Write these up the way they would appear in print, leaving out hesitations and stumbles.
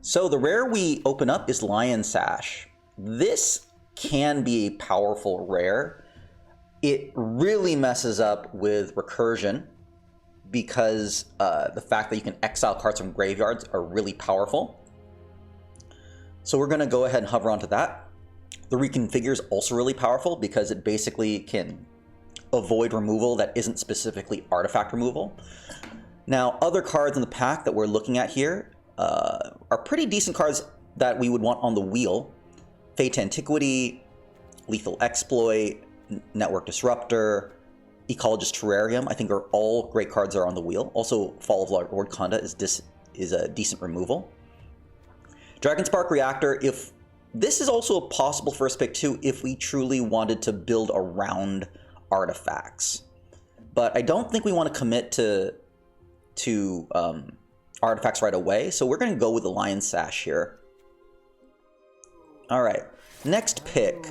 So the rare we open up is Lion Sash. This can be a powerful rare. It really messes up with recursion because the fact that you can exile cards from graveyards are really powerful. So we're going to go ahead and hover onto that. The Reconfigure is also really powerful because it basically can avoid removal that isn't specifically artifact removal. Now, other cards in the pack that we're looking at here are pretty decent cards that we would want on the wheel. Fate to Antiquity, Lethal Exploit, Network Disruptor, Ecologist Terrarium, I think are all great cards that are on the wheel. Also, Fall of Lord Khanda is a decent removal. Dragonspark Reactor, if this is also a possible first pick too if we truly wanted to build around artifacts. But I don't think we want to commit to artifacts right away, so we're going to go with the Lion Sash here. Alright, next pick.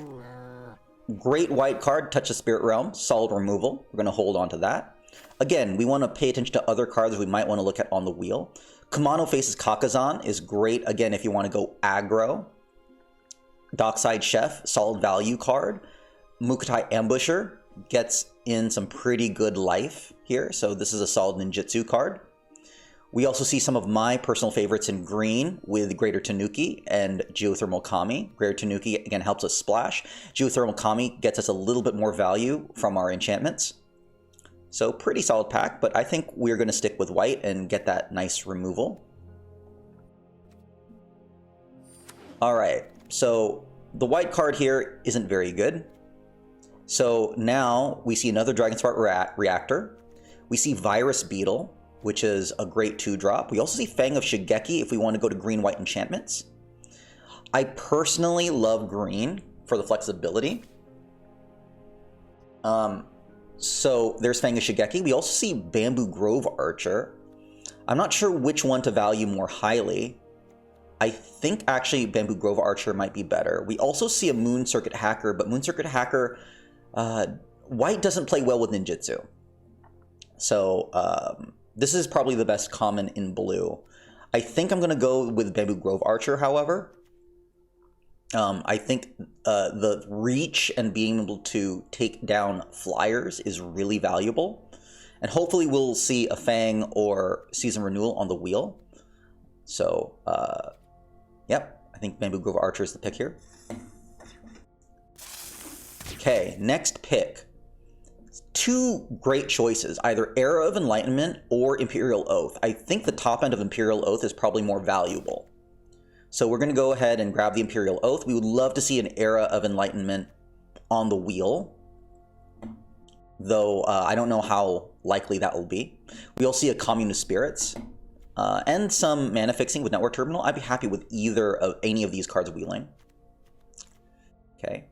Great white card, Touch the Spirit Realm, solid removal. We're going to hold on to that. Again, we want to pay attention to other cards we might want to look at on the wheel. Kumano Faces Kakazan is great, again, if you want to go aggro. Dockside Chef, solid value card. Mukotai Ambusher gets in some pretty good life here, so this is a solid ninjutsu card. We also see some of my personal favorites in green with Greater Tanuki and Geothermal Kami. Greater Tanuki, again, helps us splash. Geothermal Kami gets us a little bit more value from our enchantments. So pretty solid pack, but I think we're going to stick with white and get that nice removal. Alright, so the white card here isn't very good. So now we see another Dragonspark Reactor. We see Virus Beetle, which is a great 2-drop. We also see Fang of Shigeki if we want to go to green-white enchantments. I personally love green for the flexibility. So there's Fang of Shigeki. We also see Bamboo Grove Archer. I'm not sure which one to value more highly. I think actually Bamboo Grove Archer might be better. We also see a Moon Circuit Hacker, but Moon Circuit Hacker, white doesn't play well with ninjutsu. So this is probably the best common in blue. I think I'm going to go with Bamboo Grove Archer, however. I think the reach and being able to take down flyers is really valuable. And hopefully we'll see a Fang or Season Renewal on the wheel. So, yep, I think Bamboo Grove Archer is the pick here. Okay, next pick. Two great choices, either Era of Enlightenment or Imperial Oath. I think the top end of Imperial Oath is probably more valuable. So we're going to go ahead and grab the Imperial Oath. We would love to see an Era of Enlightenment on the wheel, though I don't know how likely that will be. We also see a Commune of Spirits and some mana fixing with Network Terminal. I'd be happy with either of any of these cards wheeling. Okay.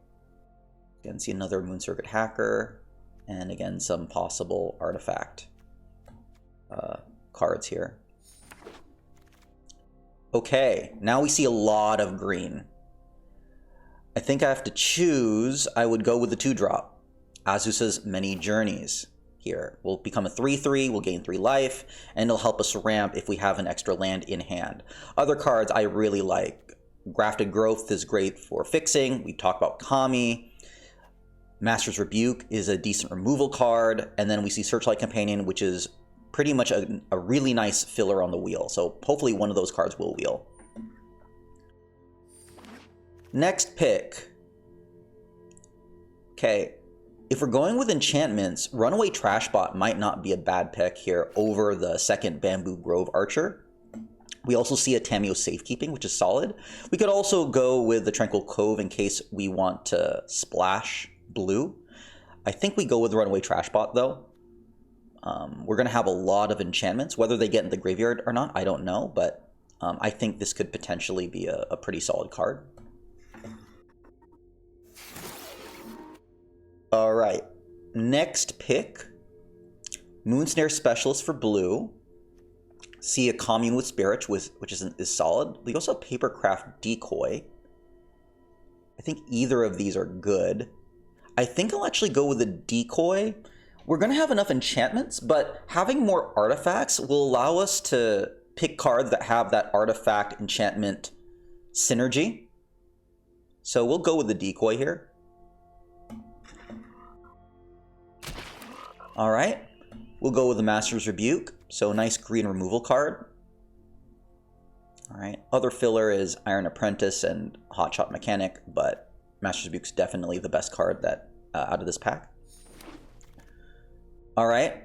Again, see another Moon Circuit Hacker, and again, some possible artifact cards here. Okay, now we see a lot of green. I think I have to choose. I would go with the 2-drop. Azusa's Many Journeys here. Will become a 3/3, we'll gain 3 life, and it'll help us ramp if we have an extra land in hand. Other cards I really like. Grafted Growth is great for fixing. We talked about Kami. Master's Rebuke is a decent removal card. And then we see Searchlight Companion, which is pretty much a really nice filler on the wheel. So hopefully one of those cards will wheel. Next pick. Okay, if we're going with enchantments, Runaway Trashbot might not be a bad pick here over the second Bamboo Grove Archer. We also see a Tameo Safekeeping, which is solid. We could also go with the Tranquil Cove in case we want to splash blue. I think we go with the Runaway Trashbot though. We're going to have a lot of enchantments. Whether they get in the graveyard or not, I don't know, but I think this could potentially be a pretty solid card. All right, next pick, Moonsnare Specialist for blue. See a Commune with Spirits, which is solid. We also have Papercraft Decoy. I think either of these are good. I think I'll actually go with the Decoy. We're going to have enough enchantments, but having more artifacts will allow us to pick cards that have that artifact enchantment synergy. So we'll go with the decoy here. All right, we'll go with the Master's Rebuke. So nice green removal card. All right, other filler is Iron Apprentice and Hotshot Mechanic, but Master's Rebuke's definitely the best card that out of this pack. All right,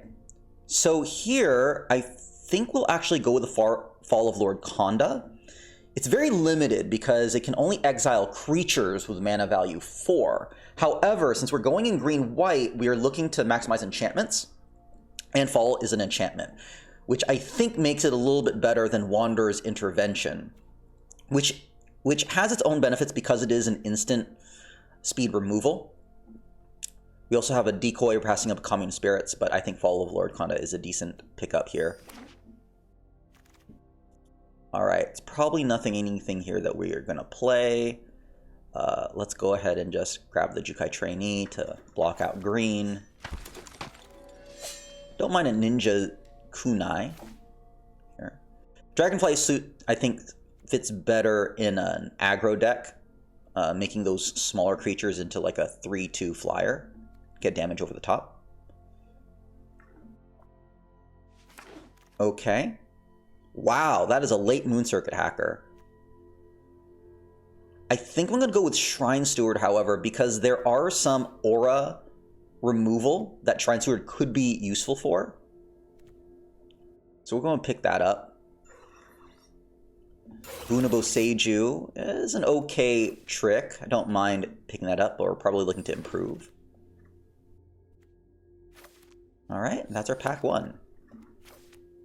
so here I think we'll actually go with the Fall of Lord Konda. It's very limited because it can only exile creatures with mana value 4. However, since we're going in green-white, we are looking to maximize enchantments, and Fall is an enchantment, which I think makes it a little bit better than Wanderer's Intervention, which has its own benefits because it is an instant speed removal. We also have a decoy passing up Commune Spirits, but I think Fall of Lord Konda is a decent pickup here. All right, it's probably anything here that we are going to play. Let's go ahead and just grab the Jukai Trainee to block out green. Don't mind a Ninja Kunai. Here. Dragonfly Suit, I think, fits better in an aggro deck, making those smaller creatures into like a 3/2 flyer. Get damage over the top. Okay. Wow, that is a late Moon Circuit Hacker. I think I'm going to go with Shrine Steward, however, because there are some aura removal that Shrine Steward could be useful for. So we're going to pick that up. Bunabo Seiju is an okay trick. I don't mind picking that up, but we're probably looking to improve. All right, that's our pack 1.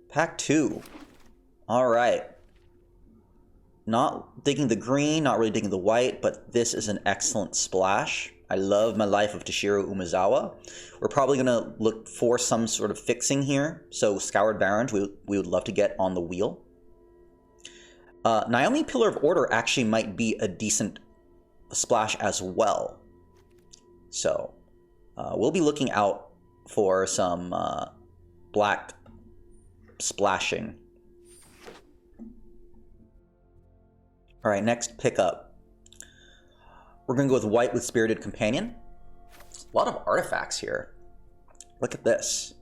Pack 2. All right. Not digging the green, not really digging the white, but this is an excellent splash. I love my life of Toshiro Umezawa. We're probably going to look for some sort of fixing here. So Scoured Barrens, we would love to get on the wheel. Naomi Pillar of Order actually might be a decent splash as well. So we'll be looking out for some black splashing. All right, next pickup. We're going to go with white with Spirited Companion. A lot of artifacts here. Look at this.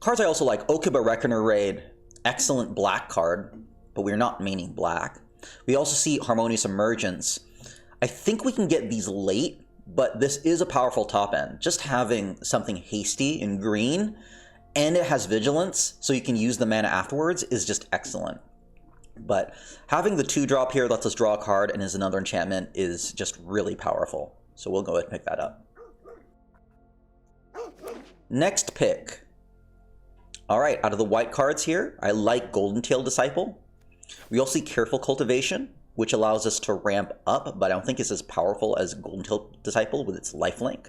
Cards I also like. Okiba Reckoner Raid. Excellent black card, but we're not maining black. We also see Harmonious Emergence. I think we can get these late, but this is a powerful top end. Just having something hasty in green, and it has Vigilance, so you can use the mana afterwards, is just excellent. But having the 2-drop here lets us draw a card and is another enchantment is just really powerful. So we'll go ahead and pick that up. Next pick. All right, out of the white cards here, I like Golden Tail Disciple. We also see Careful Cultivation, which allows us to ramp up, but I don't think it's as powerful as Golden Tail Disciple with its lifelink.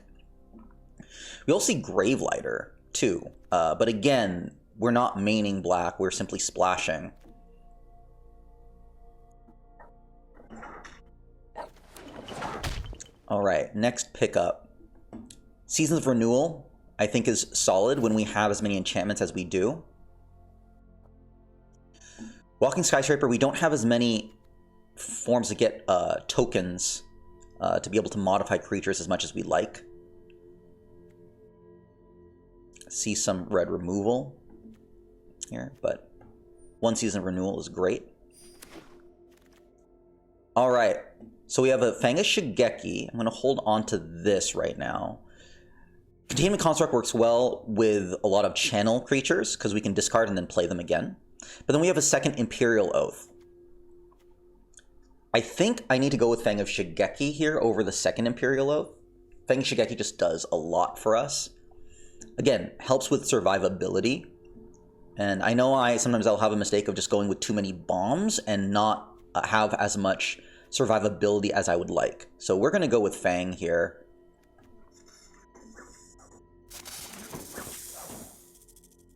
We also see Gravelighter, too. But again, we're not maining black, we're simply splashing. All right, next pickup. Seasons of Renewal, I think, is solid when we have as many enchantments as we do. Walking Skyscraper, we don't have as many forms to get tokens to be able to modify creatures as much as we like. See some red removal here, but one Season of Renewal is great. All right. So we have a Fanga Shigeki. I'm going to hold on to this right now. Containment Construct works well with a lot of channel creatures because we can discard and then play them again. But then we have a second Imperial Oath. I think I need to go with Fang of Shigeki here over the second Imperial Oath. Fang of Shigeki just does a lot for us. Again, helps with survivability. And I know sometimes I'll have a mistake of just going with too many bombs and not have as much survivability as I would like. So we're going to go with Fang here.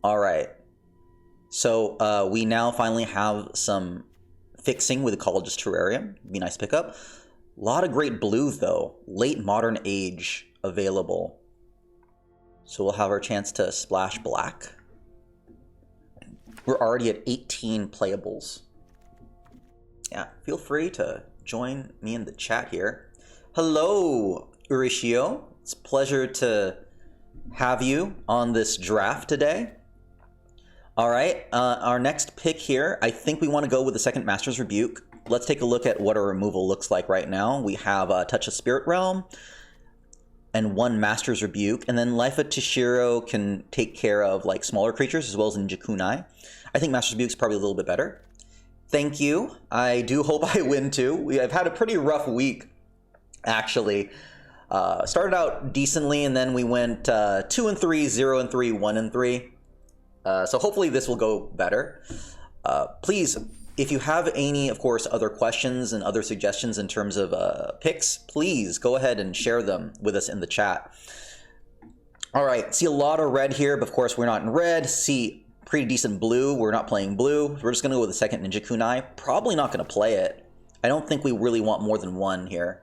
All right. So we now finally have some fixing with the College's Terrarium. Be a nice pickup. A lot of great blue, though. Late Modern Age available. So we'll have our chance to splash black. We're already at 18 playables. Yeah, feel free to join me in the chat here. Hello, Urishio. It's a pleasure to have you on this draft today. All right, our next pick here, I think we want to go with the second Master's Rebuke. Let's take a look at what our removal looks like right now. We have a Touch of Spirit Realm and one Master's Rebuke, and then Life of Tashiro can take care of like smaller creatures as well as Ninja Kunai. I think Master's Rebuke is probably a little bit better. Thank you. I do hope I win too. I've had a pretty rough week, actually. Started out decently, and then we went 2 and 3, 0 and 3, 1 and 3. So hopefully this will go better. Please, if you have any, of course, other questions and other suggestions in terms of picks, please go ahead and share them with us in the chat. All right, see a lot of red here, but of course we're not in red. See pretty decent blue. We're not playing blue. We're just going to go with the second Ninja Kunai. Probably not going to play it. I don't think we really want more than one here.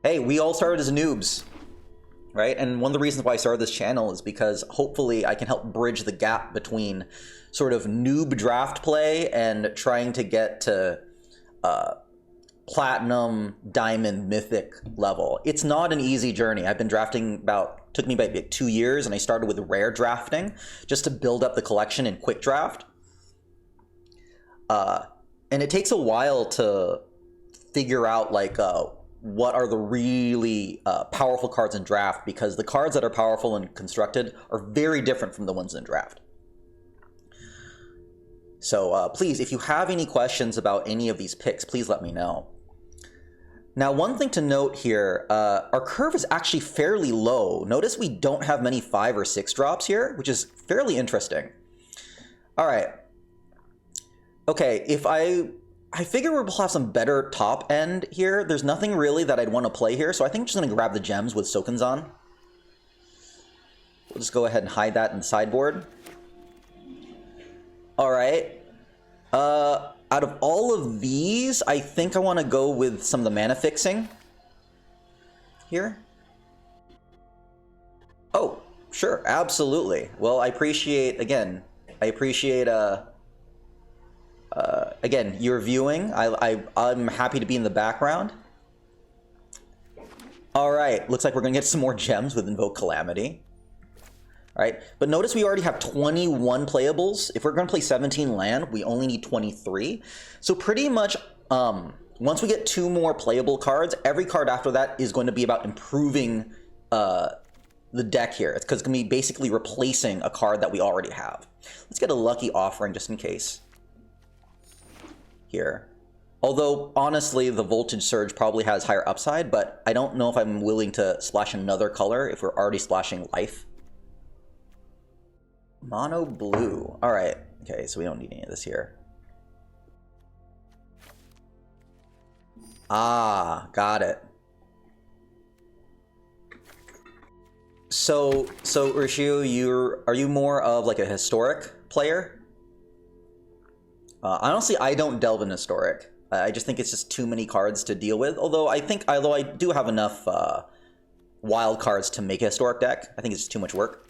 Hey, we all started as noobs, right? And one of the reasons why I started this channel is because hopefully I can help bridge the gap between sort of noob draft play and trying to get to platinum, diamond, mythic level. It's not an easy journey. I've been drafting took me about 2 years, and I started with rare drafting just to build up the collection in quick draft. And it takes a while to figure out like what are the really powerful cards in draft, because the cards that are powerful and constructed are very different from the ones in draft. So please, if you have any questions about any of these picks, please let me know. Now, one thing to note here, our curve is actually fairly low. Notice we don't have many 5 or 6 drops here, which is fairly interesting. All right. Okay, if I figure we'll have some better top end here. There's nothing really that I'd want to play here, so I think I'm just going to grab the gems with Sokenzan. We'll just go ahead and hide that in the sideboard. All right. Out of all of these, I think I want to go with some of the mana fixing here. Oh, sure, absolutely. Well, I appreciate, again, again, your viewing. I'm happy to be in the background. All right, looks like we're going to get some more gems with Invoke Calamity. All right, but notice we already have 21 playables. If we're going to play 17 land, we only need 23. So pretty much, once we get 2 more playable cards, every card after that is going to be about improving the deck here. It's because it's going to be basically replacing a card that we already have. Let's get a Lucky Offering just in case here. Although, honestly, the Voltage Surge probably has higher upside, but I don't know if I'm willing to splash another color if we're already splashing life. Mono blue. All right. Okay, so we don't need any of this here. Ah, got it. So Urishio, are you more of like a historic player? Honestly, I don't delve in historic. I just think it's just too many cards to deal with. Although I do have enough wild cards to make a historic deck. I think it's just too much work.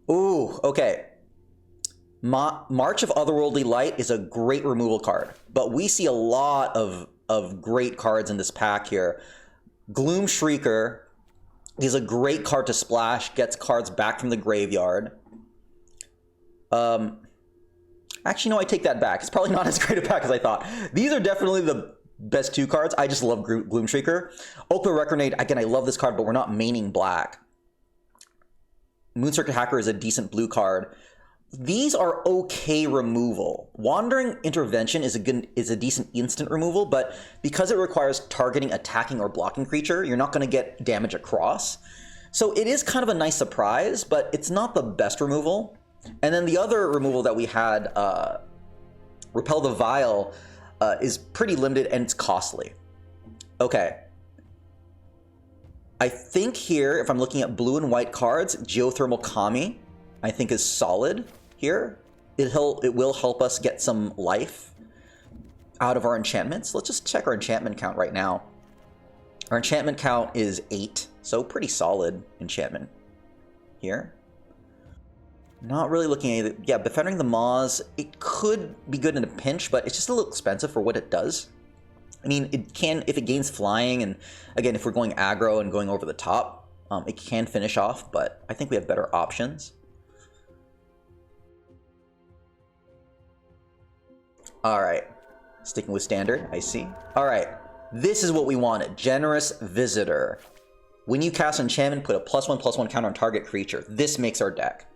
Ooh, okay. March of Otherworldly Light is a great removal card, but we see a lot of great cards in this pack here. Gloom Shrieker is a great card to splash, gets cards back from the graveyard. Actually, no, I take that back. It's probably not as great a pack as I thought. These are definitely the best 2 cards. I just love Gloom Shrieker. Oakland Recordate, again, I love this card, but we're not maining black. Moon-Circuit Hacker is a decent blue card. These are okay removal. Wandering Intervention is a decent instant removal, but because it requires targeting, attacking, or blocking creature, you're not going to get damage across. So it is kind of a nice surprise, but it's not the best removal. And then the other removal that we had, Repel the Vile, is pretty limited and it's costly. Okay. I think here, if I'm looking at blue and white cards, Geothermal Kami, I think is solid here. It will help us get some life out of our enchantments. Let's just check our enchantment count right now. Our enchantment count is 8, so pretty solid enchantment here. Not really looking at it. Yeah, Befriending the Maws, it could be good in a pinch, but it's just a little expensive for what it does. I mean, it can, if it gains flying, and again, if we're going aggro and going over the top, it can finish off, but I think we have better options. All right, sticking with standard, I see. All right, this is what we wanted, Generous Visitor. When you cast enchantment, put a +1/+1 counter on target creature. This makes our deck.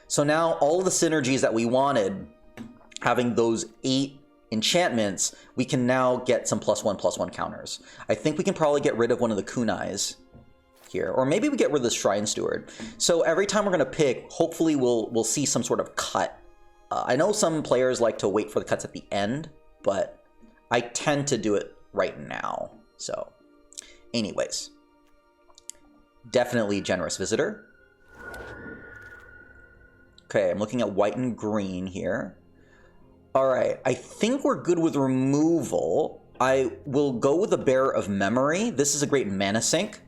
So now all of the synergies that we wanted, having those 8 enchantments, we can now get some +1/+1 counters. I think we can probably get rid of one of the kunais here, or maybe we get rid of the Shrine Steward. So every time we're going to pick, hopefully we'll see some sort of cut. I know some players like to wait for the cuts at the end, but I tend to do it right now. So anyways, definitely Generous Visitor. Okay, I'm looking at white and green here. All right, I think we're good with removal. I will go with the Bearer of Memory. This is a great mana sink,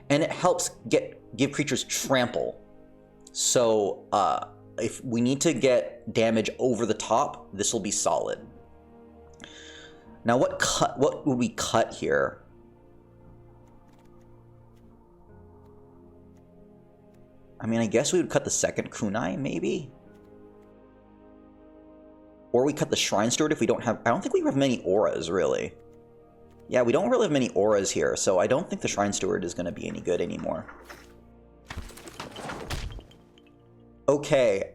and it helps give creatures trample. So if we need to get damage over the top, this will be solid. Now, what would we cut here? I mean, I guess we would cut the second kunai, maybe? Or we cut the Shrine Steward if we don't have... I don't think we have many auras, really. Yeah, we don't really have many auras here, so I don't think the Shrine Steward is going to be any good anymore. Okay.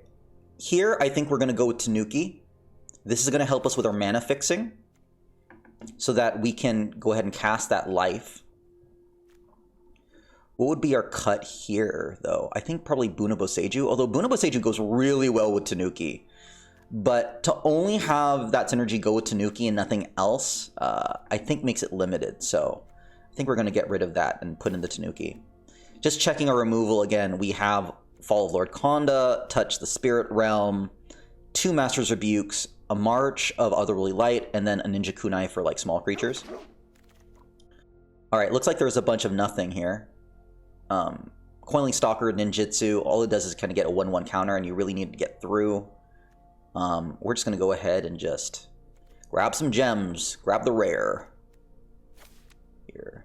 Here, I think we're going to go with Tanuki. This is going to help us with our mana fixing, so that we can go ahead and cast that life. What would be our cut here, though? I think probably Bunabo Seiju, although Bunabo Seiju goes really well with Tanuki. But to only have that synergy go with Tanuki and nothing else, I think makes it limited. So I think we're going to get rid of that and put in the Tanuki. Just checking our removal again, we have Fall of Lord Konda, Touch the Spirit Realm, 2 Master's Rebukes, a March of Otherworldly Light, and then a Ninja Kunai for like small creatures. Alright, looks like there's a bunch of nothing here. Coiling Stalker, Ninjutsu, all it does is kind of get a 1/1 counter, and you really need to get through. We're just going to go ahead and just grab some gems, grab the rare. Here.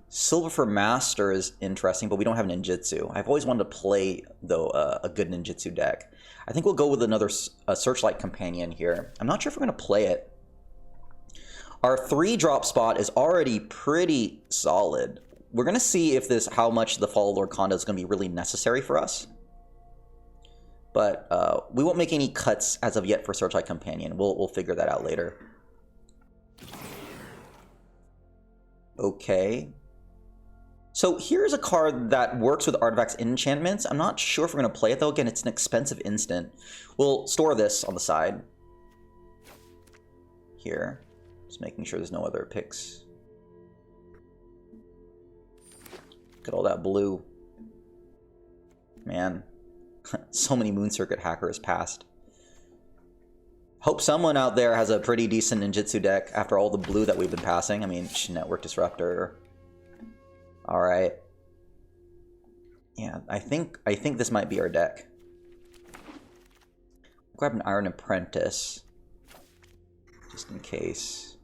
Silver for Master is interesting, but we don't have Ninjutsu. I've always wanted to play, though, a good Ninjutsu deck. I think we'll go with another Searchlight Companion here. I'm not sure if we're going to play it. Our 3-drop spot is already pretty solid. We're going to see if how much the Fall of Lord Konda is going to be really necessary for us. But we won't make any cuts as of yet for Searchlight Companion. We'll figure that out later. Okay. So here's a card that works with artifacts and enchantments. I'm not sure if we're going to play it, though. Again, it's an expensive instant. We'll store this on the side. Here. Just making sure there's no other picks. Look at all that blue. Man. So many Moon Circuit hackers passed. Hope someone out there has a pretty decent ninjutsu deck after all the blue that we've been passing. I mean, Network Disruptor. Alright. Yeah, I think this might be our deck. Grab an Iron Apprentice. Just in case.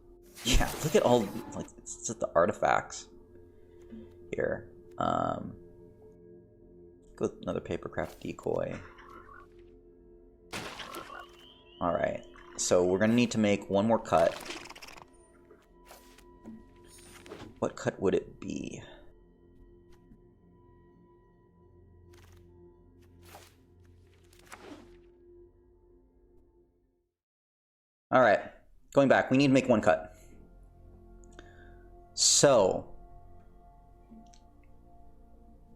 Yeah, look at all, like, it's just the artifacts here. Go with another Papercraft Decoy. Alright, so we're gonna need to make one more cut. What cut would it be? Alright, going back, we need to make one cut. So,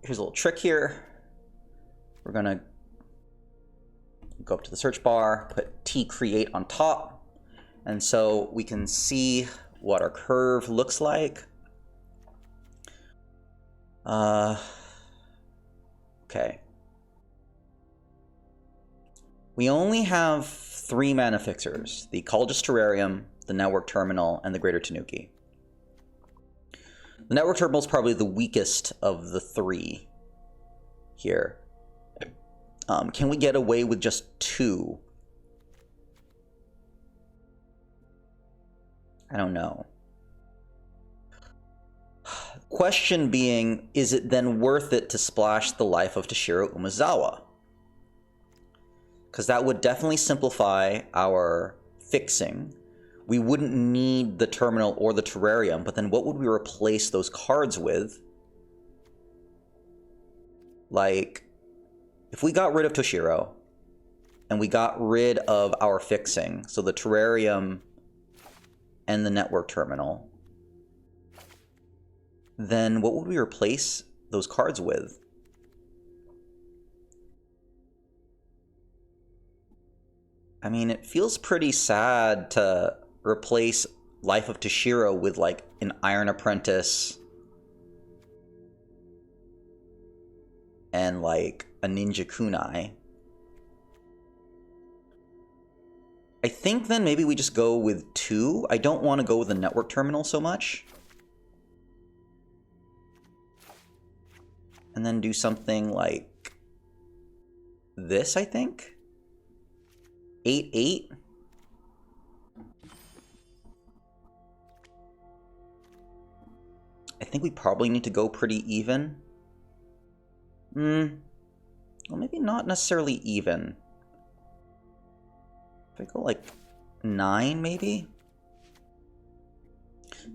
here's a little trick here. We're gonna go up to the search bar, put T create on top, and so we can see what our curve looks like. Okay. We only have 3 mana fixers: the Cultist Terrarium, the Network Terminal, and the Greater Tanuki. The network terminal is probably the weakest of the three here. Can we get away with just 2? I don't know. Question being, is it then worth it to splash the life of Toshiro Umezawa? Because that would definitely simplify our fixing. We wouldn't need the terminal or the terrarium, but then what would we replace those cards with? Like, if we got rid of Toshiro, and we got rid of our fixing, so the terrarium and the network terminal, then what would we replace those cards with? I mean, it feels pretty sad to replace Life of Toshiro with, like, an Iron Apprentice and, like, a Ninja Kunai. I think then maybe we just go with 2. I don't want to go with the network terminal so much. And then do something like this, I think. 8-8. I think we probably need to go pretty even. Well, maybe not necessarily even. If I go like 9, maybe?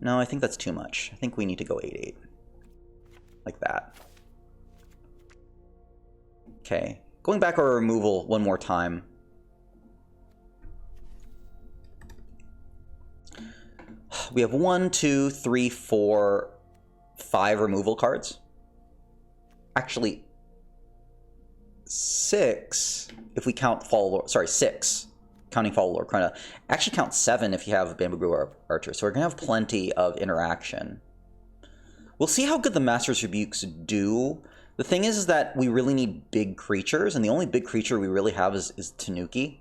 No, I think that's too much. I think we need to go 8-8. Like that. Okay. Going back our removal one more time. We have 1, 2, 3, 4, 5 removal cards. Actually, 6 if we count Fall Lord. Sorry, 6. Counting Fall Lord. Actually count 7 if you have Bamboo Brew Archer. So we're going to have plenty of interaction. We'll see how good the Master's Rebukes do. The thing is that we really need big creatures, and the only big creature we really have is Tanuki.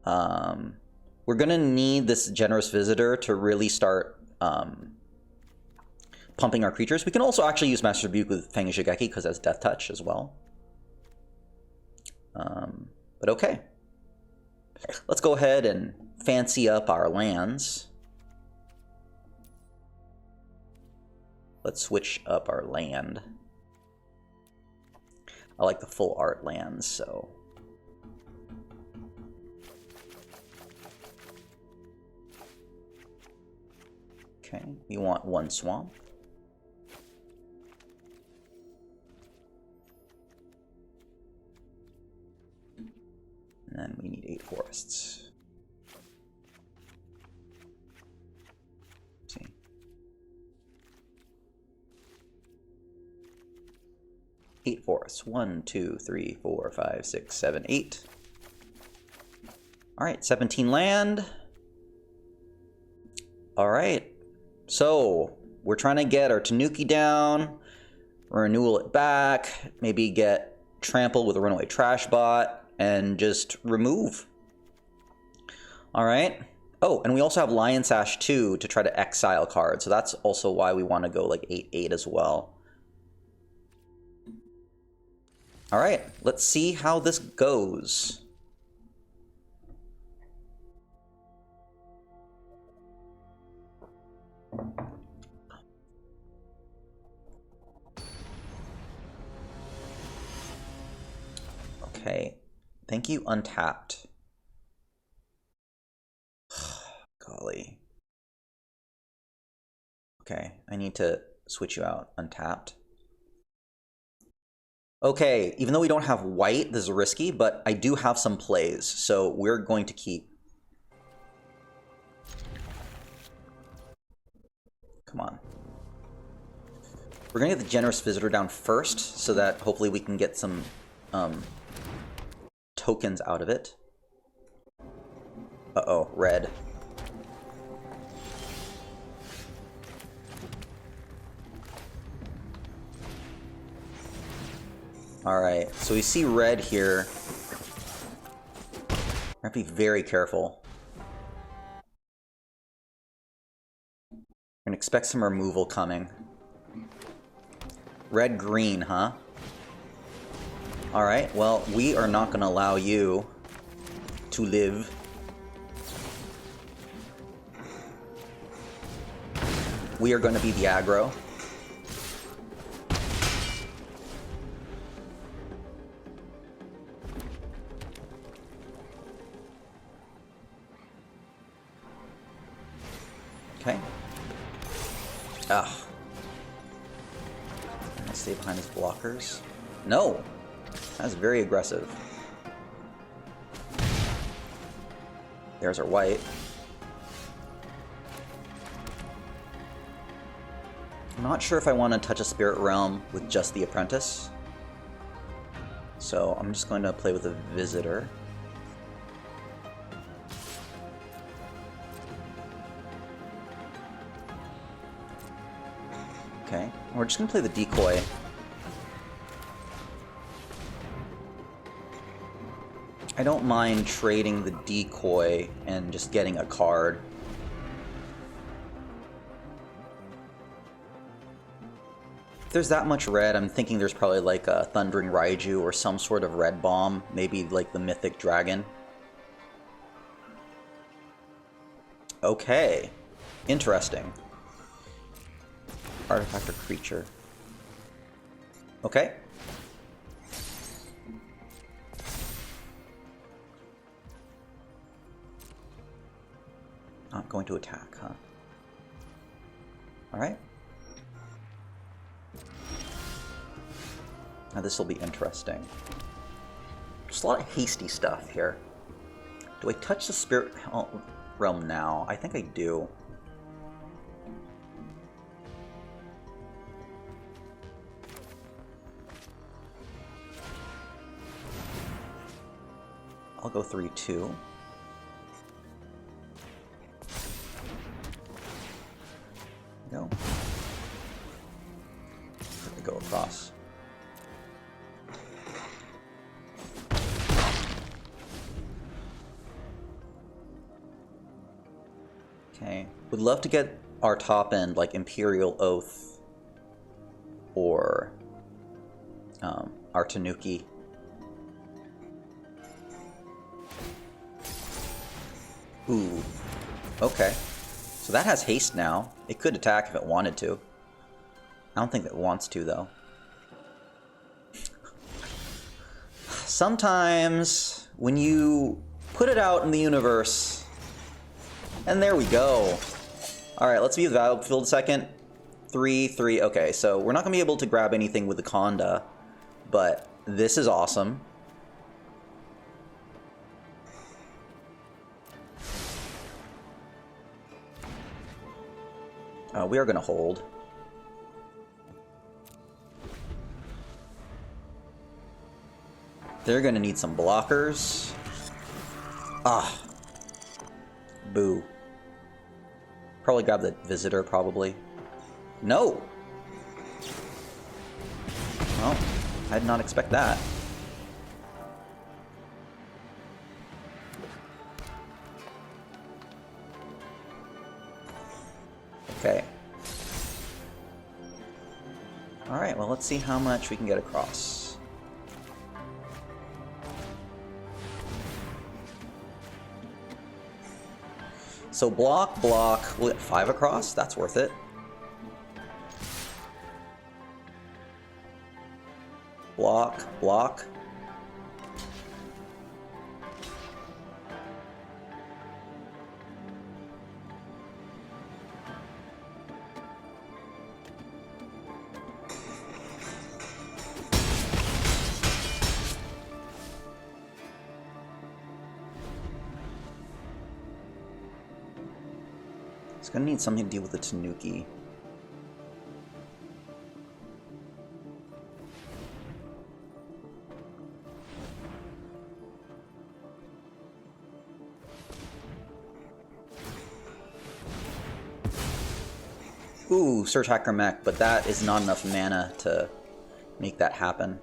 We're going to need this Generous Visitor to really start pumping our creatures. We can also actually use Master Rebuke with Fang Shigeki because it has Death Touch as well. But okay. Let's go ahead and fancy up our lands. Let's switch up our land. I like the full art lands, so... Okay, we want 1 swamp. And then we need 8 forests. Let's see. 8 forests. 1, 2, 3, 4, 5, 6, 7, 8. Alright, 17 land. Alright. So, we're trying to get our Tanuki down, renewal it back, maybe get Trample with a Runaway Trash Bot, and just remove. Alright. Oh, and we also have Lion Sash 2 to try to exile cards, so that's also why we want to go like 8-8 as well. Alright, let's see how this goes. Okay, thank you, Untapped. Golly. Okay, I need to switch you out, Untapped. Okay, even though we don't have white, this is risky, but I do have some plays, so we're going to keep. Come on. We're gonna get the Generous Visitor down first, so that hopefully we can get some tokens out of it. Uh-oh, red. Alright, so we see red here. We have to be very careful. expect some removal coming. Red-green, huh? Alright, well, we are not going to allow you to live. We are going to be the aggro. Okay. Ah. Can I stay behind his blockers? No! That's very aggressive. There's our white. I'm not sure if I want to touch a Spirit Realm with just the Apprentice. So I'm just going to play with a Visitor. Okay, we're just going to play the Decoy. I don't mind trading the Decoy and just getting a card. If there's that much red, I'm thinking there's probably like a Thundering Raiju or some sort of red bomb, maybe like the Mythic Dragon. Okay, interesting. Artifact or creature. Okay. Not going to attack, huh? Alright. Now this will be interesting. Just a lot of hasty stuff here. Do I touch the Spirit Realm now? I think I do. I'll go 3-2. Go. Let me go across. Okay. Would love to get our top end like Imperial Oath or our Tanuki. Ooh. Okay. So that has haste now. It could attack if it wanted to. I don't think it wants to, though. Sometimes, when you put it out in the universe... And there we go. Alright, let's view the battlefield a second. 3-3. Okay, so we're not going to be able to grab anything with the Conda. But this is awesome. We are going to hold. They're going to need some blockers. Ah. Boo. Probably grab the Visitor, probably. No! Well, I did not expect that. Okay. Alright, well, let's see how much we can get across. So block, we'll get 5 across, that's worth it. Block. It's gonna need something to deal with the Tanuki. Ooh, Search Hacker Mech, but that is not enough mana to make that happen.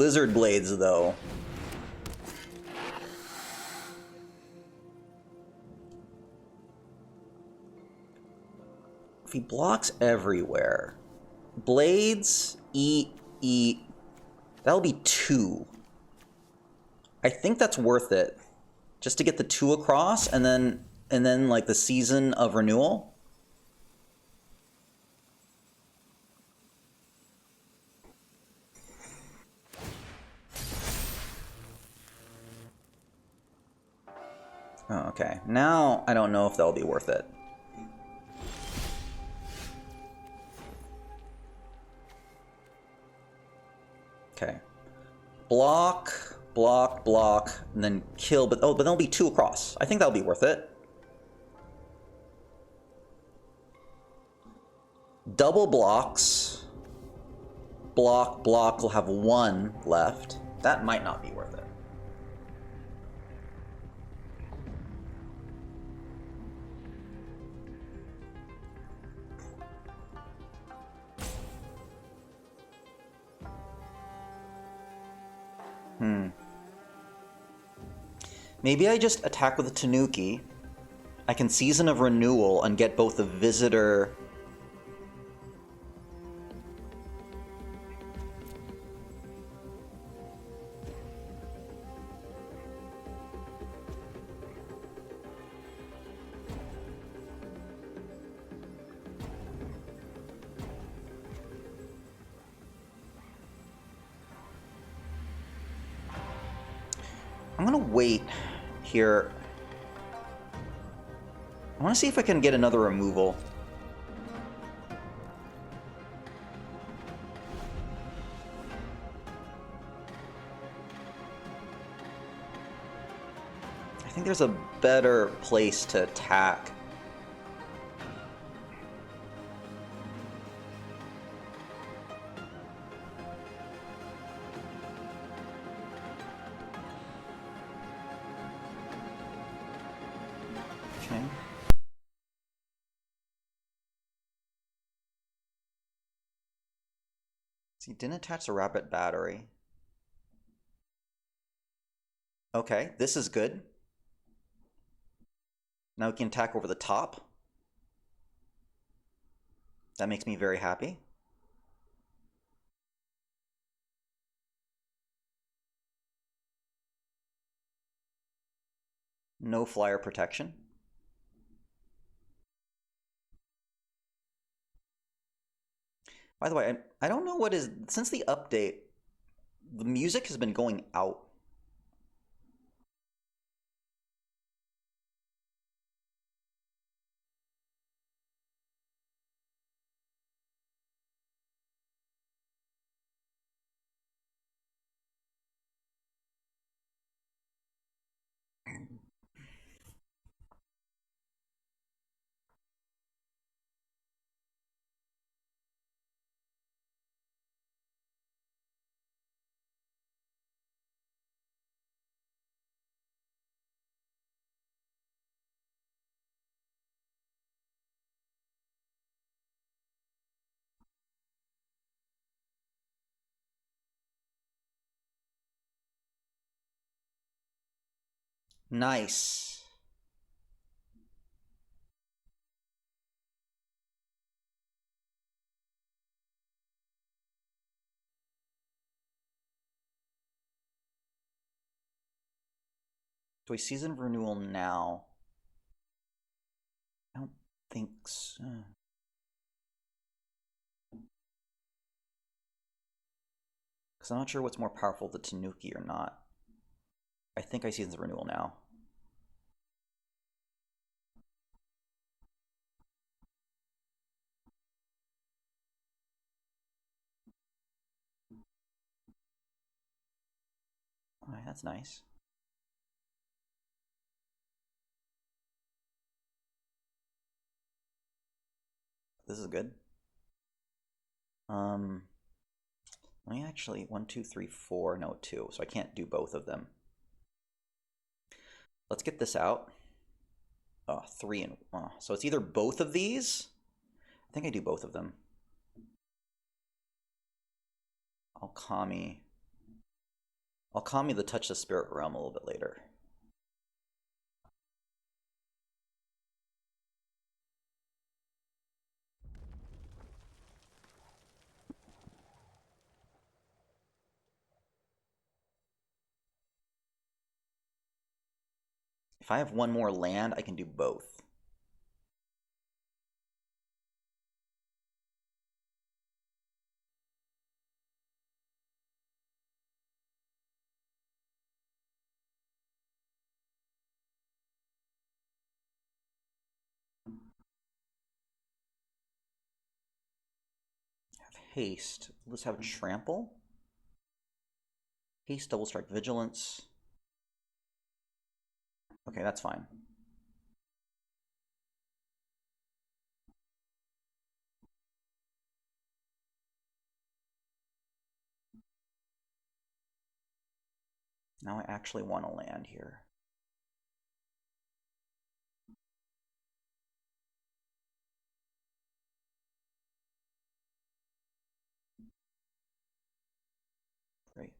Blizzard Blades, though. If he blocks everywhere, Blades, eat, eat. That'll be 2. I think that's worth it. Just to get the 2 across, and then like the Season of Renewal. Oh, okay. Now I don't know if that'll be worth it. Okay. Block, block, block, and then kill, but there'll be 2 across. I think that'll be worth it. Double blocks. Block, block, will have 1 left. That might not be worth it. Maybe I just attack with a Tanuki. I can Season of Renewal and get both the Visitor... I'm gonna wait here. I want to see if I can get another removal. I think there's a better place to attack. Okay. See, didn't attach a rapid battery. Okay, this is good. Now we can attack over the top. That makes me very happy. No flyer protection. By the way, I don't know what is... Since the update, the music has been going out. Nice. Do I Season of Renewal now? I don't think so. Because I'm not sure what's more powerful, the Tanuki or not. I think I Season of Renewal now. Alright, that's nice. This is good. Let me actually 1, 2, 3, 4. No, 2. So I can't do both of them. Let's get this out. 3 and so it's either both of these. I think I do both of them. Alkami. I'll Kami the Touch the Spirit Realm a little bit later. If I have one more land, I can do both. Have haste. Let's have trample. Haste, double strike, vigilance. Okay, that's fine. Now I actually want to land here. Great.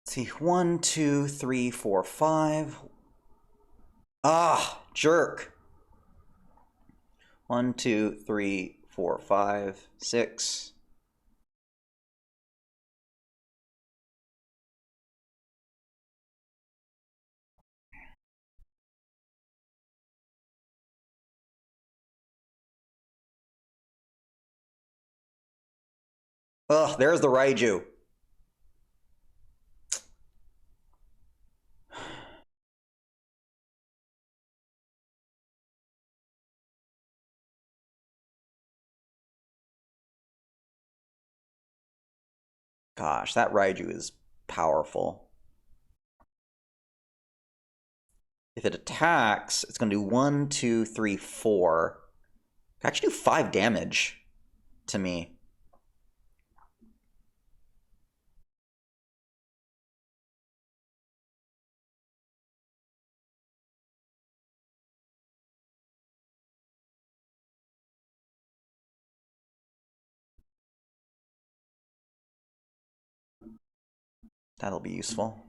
Let's see, 1, 2, 3, 4, 5. Ah, jerk. 1, 2, 3, 4, 5, 6. Ugh, there's the Raiju. Gosh, that Raiju is powerful. If it attacks, it's going to do 1, 2, 3, 4. It can actually do 5 damage to me. That'll be useful.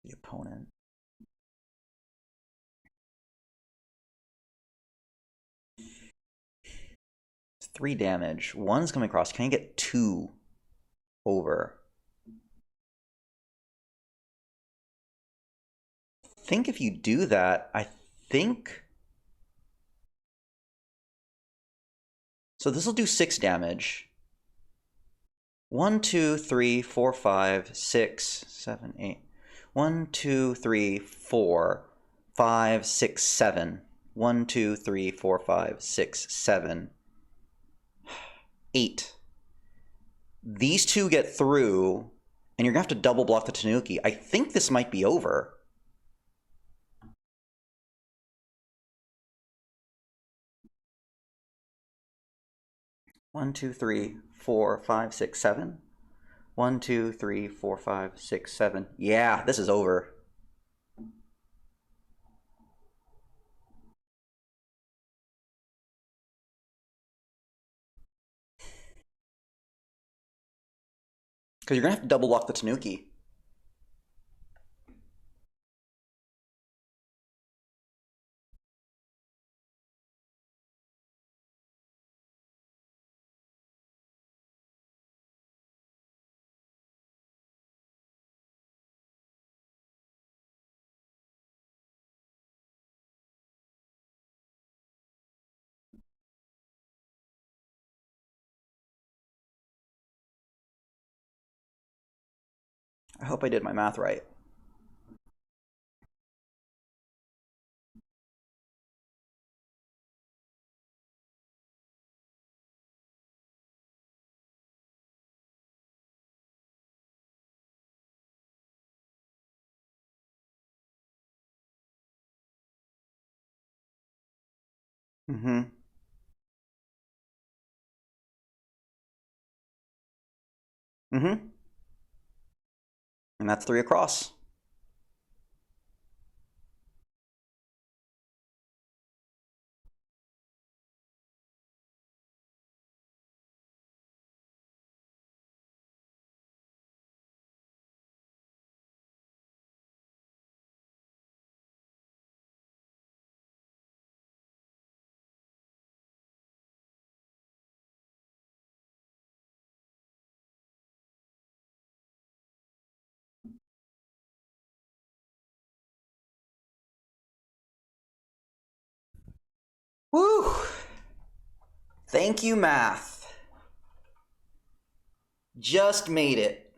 The opponent. 3 damage. 1 is coming across. Can I get 2 over? I think if you do that, I think... So this will do 6 damage. 1, 2, 3, 4, 5, 6, 7, 8. 1, 2, 3, 4, 5, 6, 7. 1, 2, 3, 4, 5, 6, 7. 8. These two get through, and you're going to have to double block the Tanuki. I think this might be over. One, two, three, 4, 5, 6, 7. 1, 2, 3, 4, 5, 6, 7. Yeah, this is over. Because you're going to have to double block the Tanuki. I hope I did my math right. Mm-hmm. Mm-hmm. And that's 3 across. Woo! Thank you, math. Just made it.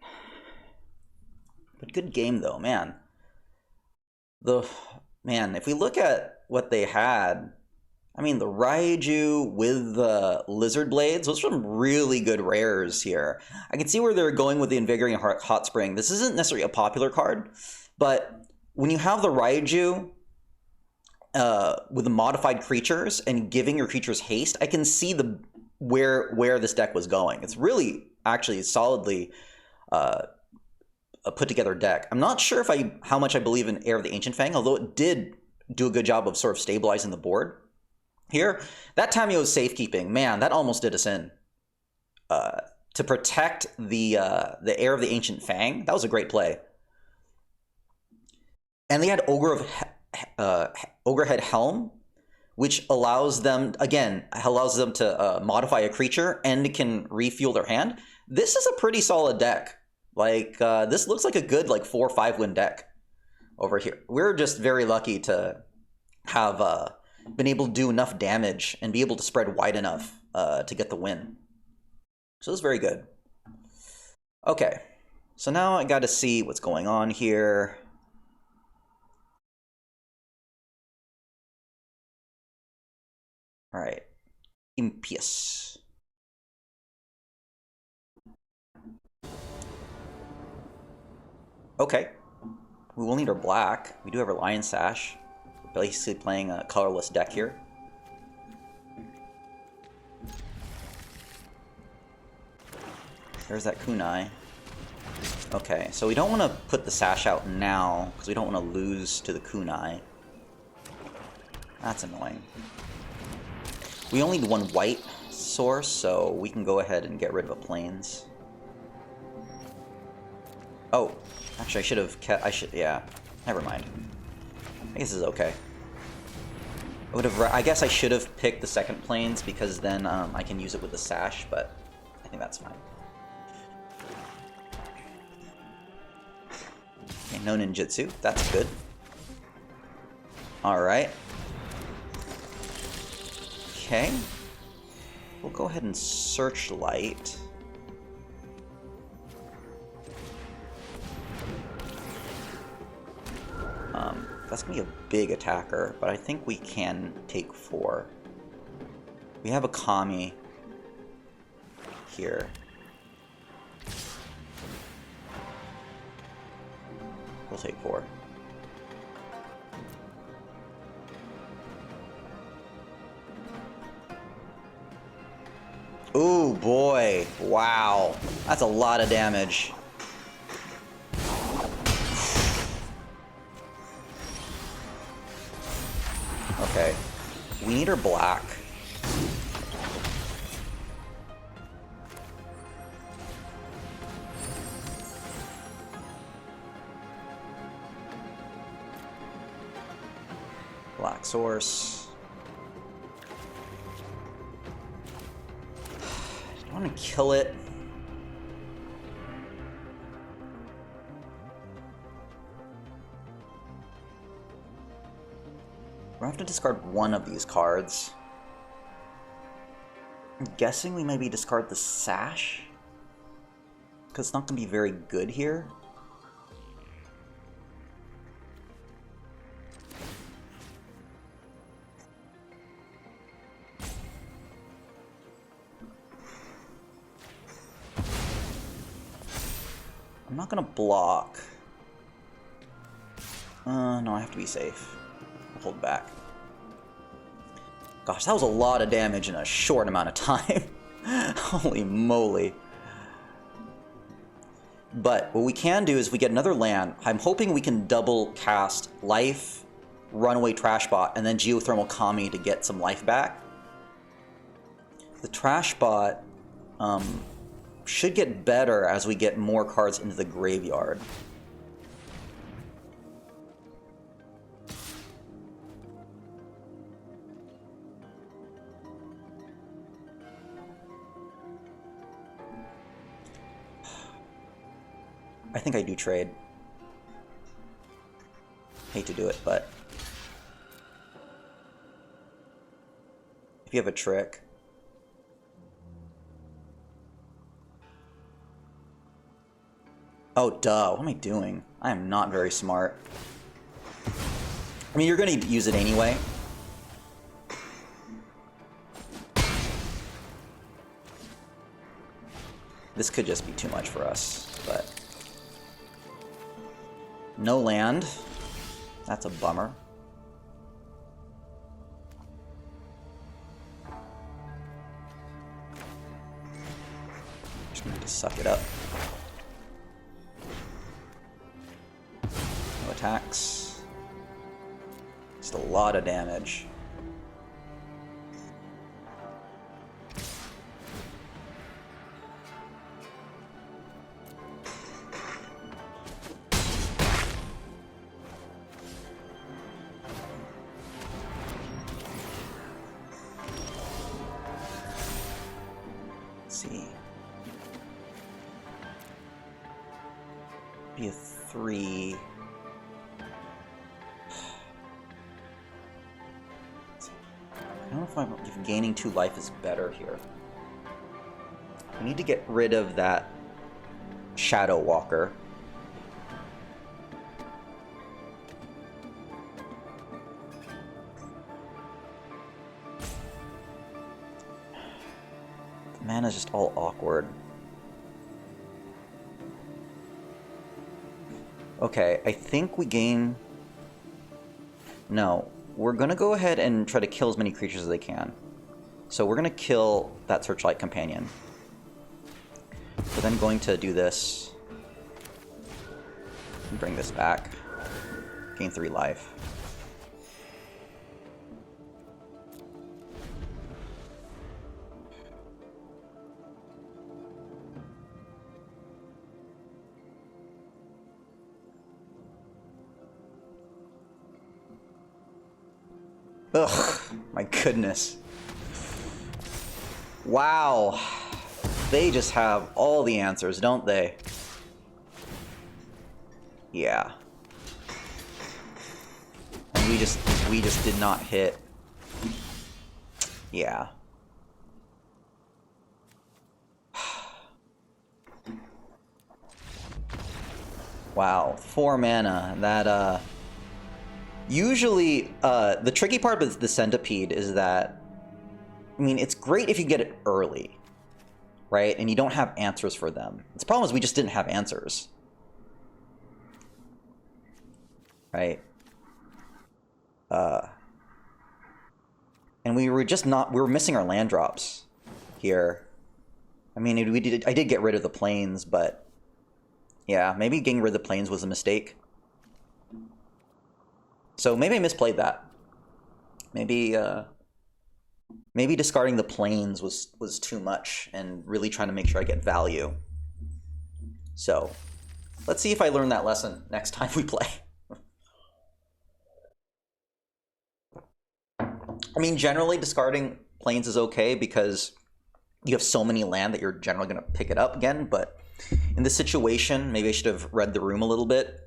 But good game though, man. The man, if we look at what they had, I mean the Raiju with the Lizard Blades, those are some really good rares here. I can see where they're going with the Invigorating Hot Spring. This isn't necessarily a popular card, but when you have the Raiju with the modified creatures and giving your creatures haste, I can see the where this deck was going. It's really actually solidly a put together deck. I'm not sure if how much I believe in Heir of the Ancient Fang, although it did do a good job of sort of stabilizing the board here. That Tamiyo's safekeeping, man, that almost did us in. To protect the Heir of the Ancient Fang, that was a great play. And they had Ogrehead Helm, which allows them to modify a creature and can refuel their hand. This is a pretty solid deck. Like, this looks like a good, 4 or 5 win deck over here. We're just very lucky to have been able to do enough damage and be able to spread wide enough to get the win. So it's very good. Okay, so now I got to see what's going on here. All right, Impious. Okay, we will need our black. We do have our Lion Sash. We're basically playing a colorless deck here. There's that Kunai. Okay, so we don't want to put the Sash out now, because we don't want to lose to the Kunai. That's annoying. We only need 1 white source, so we can go ahead and get rid of a Plains. Oh, actually I should have kept, yeah, never mind. I guess this is okay. I guess I should have picked the second Plains, because then I can use it with the Sash, but I think that's fine. Okay, no ninjutsu. That's good. Alright. Okay. We'll go ahead and Searchlight. That's going to be a big attacker, but I think we can take 4. We have a Kami here. We'll take 4. Ooh, boy. Wow. That's a lot of damage. Okay. We need our black. Black source. I don't want to kill it. We're gonna have to discard 1 of these cards. I'm guessing we maybe discard the Sash, because it's not gonna be very good here. I'm not gonna block. No, I have to be safe. I'll hold back. Gosh, that was a lot of damage in a short amount of time. Holy moly. But what we can do is we get another land. I'm hoping we can double cast Life, Runaway Trashbot, and then Geothermal Kami to get some life back. The Trashbot should get better as we get more cards into the graveyard. I think I do trade. Hate to do it, but if you have a trick. Oh, duh. What am I doing? I am not very smart. I mean, you're going to use it anyway. This could just be too much for us, but... No land. That's a bummer. Just gonna have to suck it up. No attacks. Just a lot of damage. See. Be a 3. I don't know if gaining 2 life is better here. We need to get rid of that Shadow Walker. Mana's just all awkward. Okay, I think we gain... No, we're gonna go ahead and try to kill as many creatures as they can. So we're gonna kill that Searchlight Companion. We're then going to do this. And bring this back. Gain 3 life. Ugh, my goodness. Wow. They just have all the answers, don't they? Yeah. And we just did not hit. Yeah. Wow, 4 mana. That usually, the tricky part with the Centipede is that, I mean, it's great if you get it early, right? And you don't have answers for them. The problem is we just didn't have answers. Right? And we were just not, we were missing our land drops here. I mean, I did get rid of the plains, but yeah, maybe getting rid of the plains was a mistake. So maybe I misplayed that. Maybe maybe discarding the plains was too much and really trying to make sure I get value. So let's see if I learn that lesson next time we play. I mean, generally discarding plains is okay because you have so many land that you're generally going to pick it up again, but in this situation, maybe I should have read the room a little bit.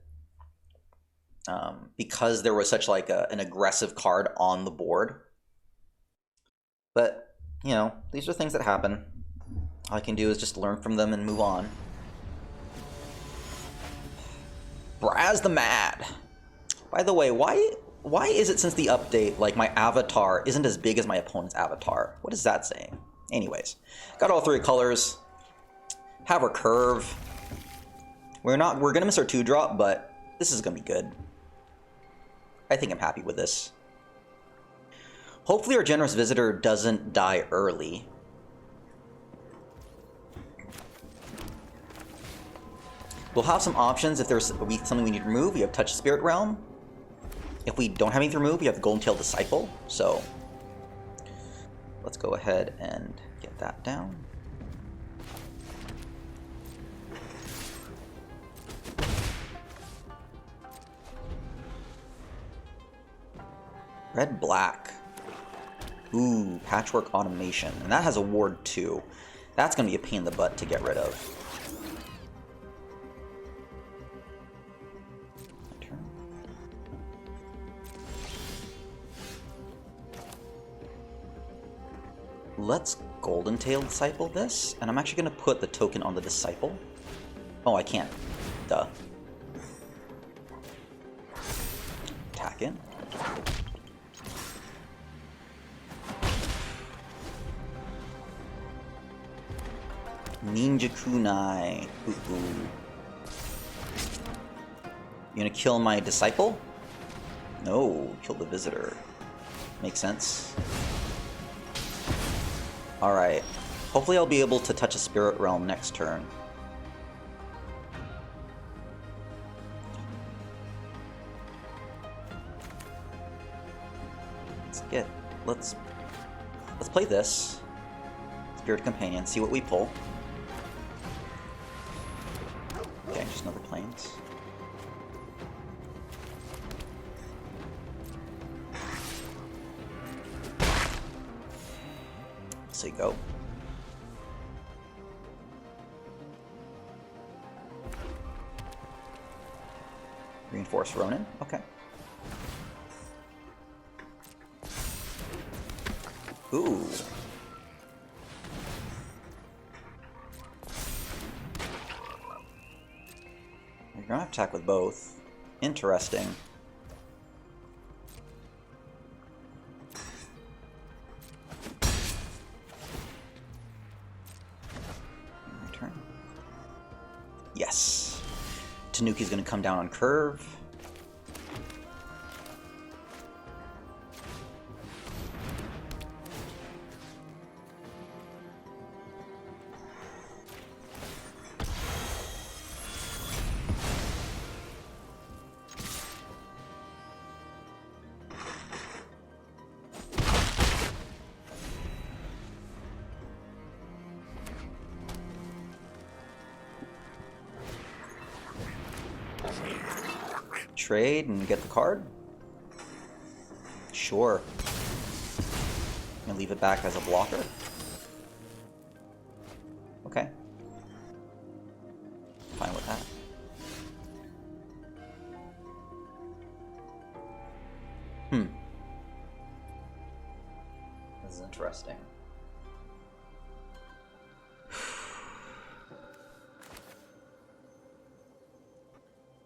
Because there was such like an aggressive card on the board. But, you know, these are things that happen. All I can do is just learn from them and move on. Braz the Mad. By the way, why is it since the update, like, my avatar isn't as big as my opponent's avatar? What is that saying? Anyways, got all 3 colors. Have our curve. We're gonna miss our 2-drop, but this is gonna be good. I think I'm happy with this. Hopefully our Generous Visitor doesn't die early. We'll have some options if there's something we need to remove. We have Touch Spirit Realm. If we don't have anything to remove, we have the Golden Tail Disciple. So let's go ahead and get that down. Red Black. Ooh, Patchwork Automation. And that has a ward too. That's going to be a pain in the butt to get rid of. Let's Golden Tail Disciple this, and I'm actually going to put the token on the Disciple. Oh, I can't. Duh. Attack in. Ninja Kunai. Ooh. You gonna kill my Disciple? No, kill the Visitor. Makes sense. Alright. Hopefully I'll be able to touch a Spirit Realm next turn. Let's play this. Spirit Companion, see what we pull. Okay, just another Plains. So you go. Reinforce Ronin, okay. Ooh. You're gonna attack with both. Interesting. Return. Yes. Tanuki's gonna come down on curve. Trade and get the card? Sure. And leave it back as a blocker? Okay. Fine with that. This is interesting.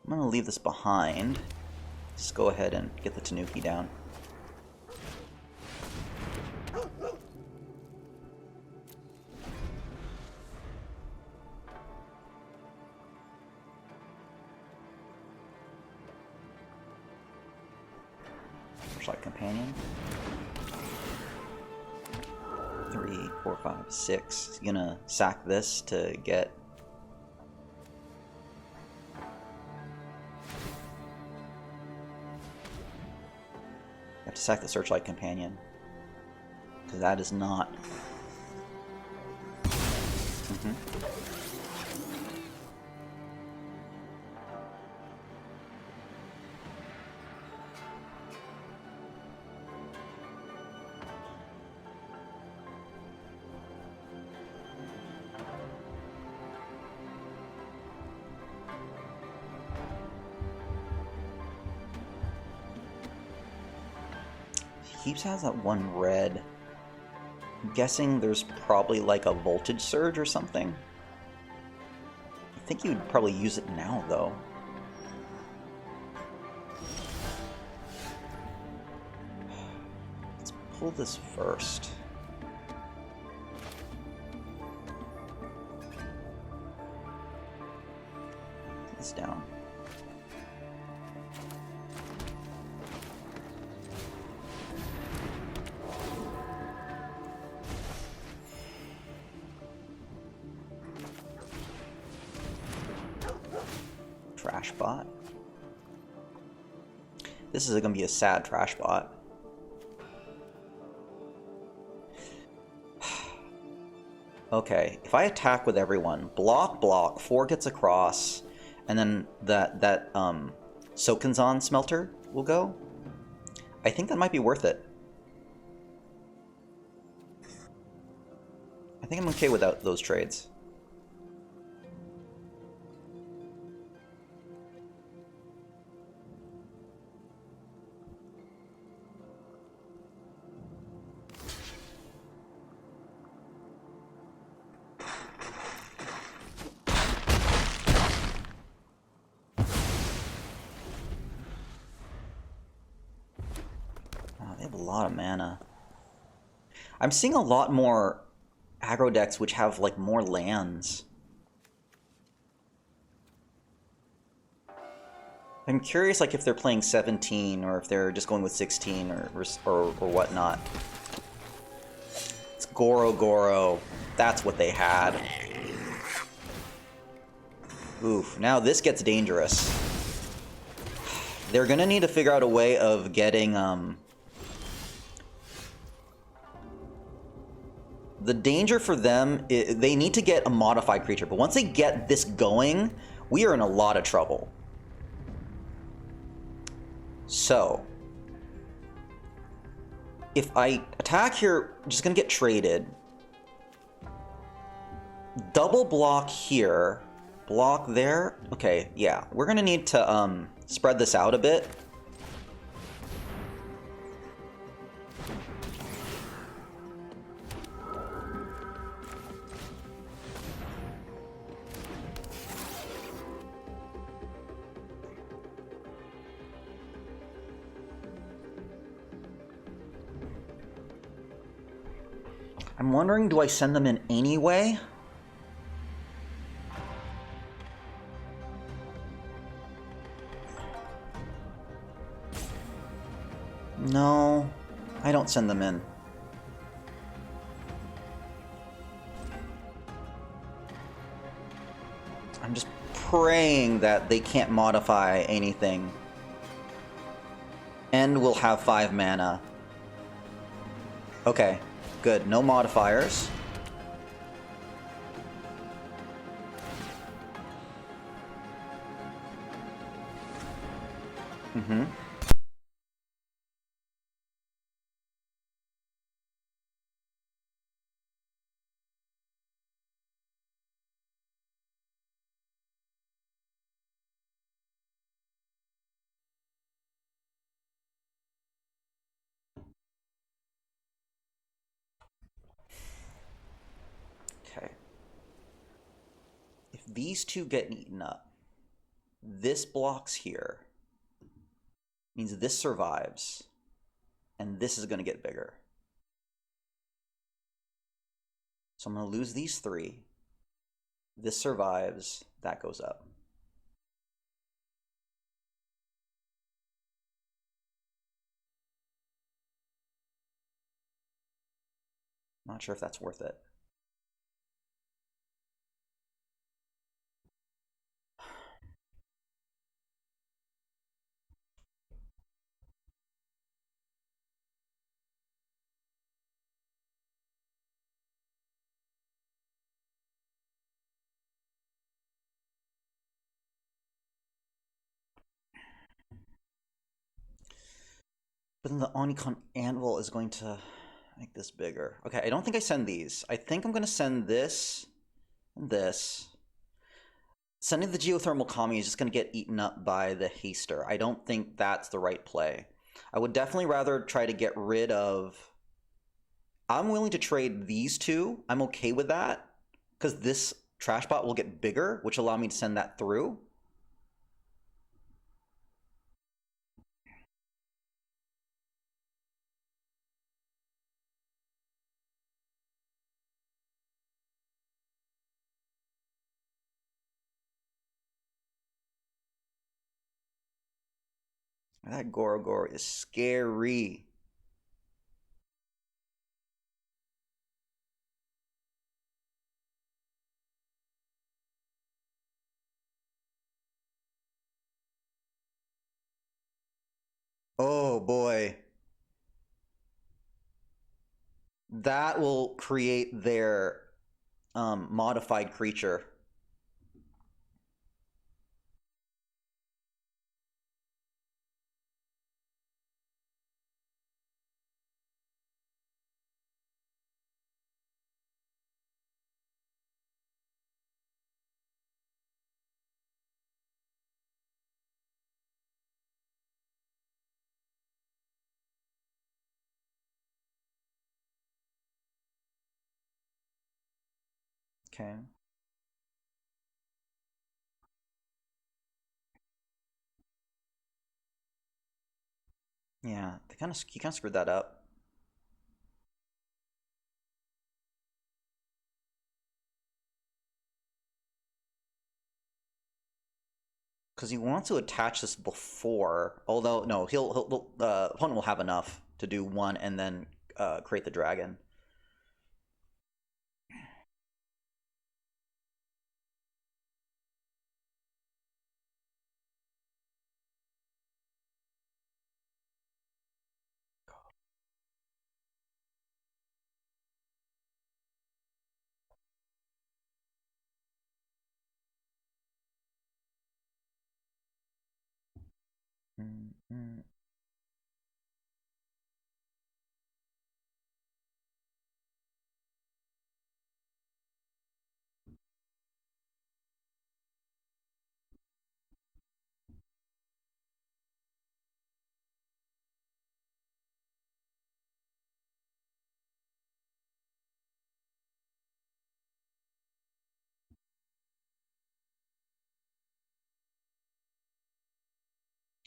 I'm going to leave this behind. Just go ahead and get the Tanuki down. Searchlight Companion. 3, 4, 5, 6. He's going to sack this to get... to sack the Searchlight Companion, because that is not... Keeps has that one red. I'm guessing there's probably like a voltage surge or something. I think you would probably use it now, though. Let's pull this first. this down. Trash bot. This is going to be a sad trash bot. Okay, if I attack with everyone, block, 4 gets across, and then that Sokanzan smelter will go. I think that might be worth it. I think I'm okay without those trades. They have a lot of mana. I'm seeing a lot more aggro decks which have like more lands. I'm curious like if they're playing 17 or if they're just going with 16 or whatnot. It's Goro. That's what they had. Oof, now this gets dangerous. They're gonna need to figure out a way of getting the danger for them, they need to get a modified creature, but once they get this going, we are in a lot of trouble. So, if I attack here, I'm just gonna get traded. Double block here, block there. Okay, yeah, we're gonna need to spread this out a bit. I'm wondering, do I send them in anyway? No, I don't send them in. I'm just praying that they can't modify anything. And we'll have 5 mana. Okay. Good, no modifiers. Mm-hmm. Okay. If these two get eaten up, this blocks here. Means this survives. And this is going to get bigger. So I'm going to lose these 3. This survives. That goes up. Not sure if that's worth it. But then the Onicon Anvil is going to make this bigger. Okay, I don't think I send these. I think I'm going to send this and this. Sending the Geothermal Kami is just going to get eaten up by the Haster. I don't think that's the right play. I would definitely rather try to get rid of... I'm willing to trade these two. I'm okay with that. Because this trash bot will get bigger, which will allow me to send that through. That Gorogoro is scary. Oh boy. That will create their modified creature. Okay. Yeah, they kind of you kind of screwed that up because he wants to attach this before. Although no, he'll opponent will have enough to do one and then create the dragon. Mm, mm.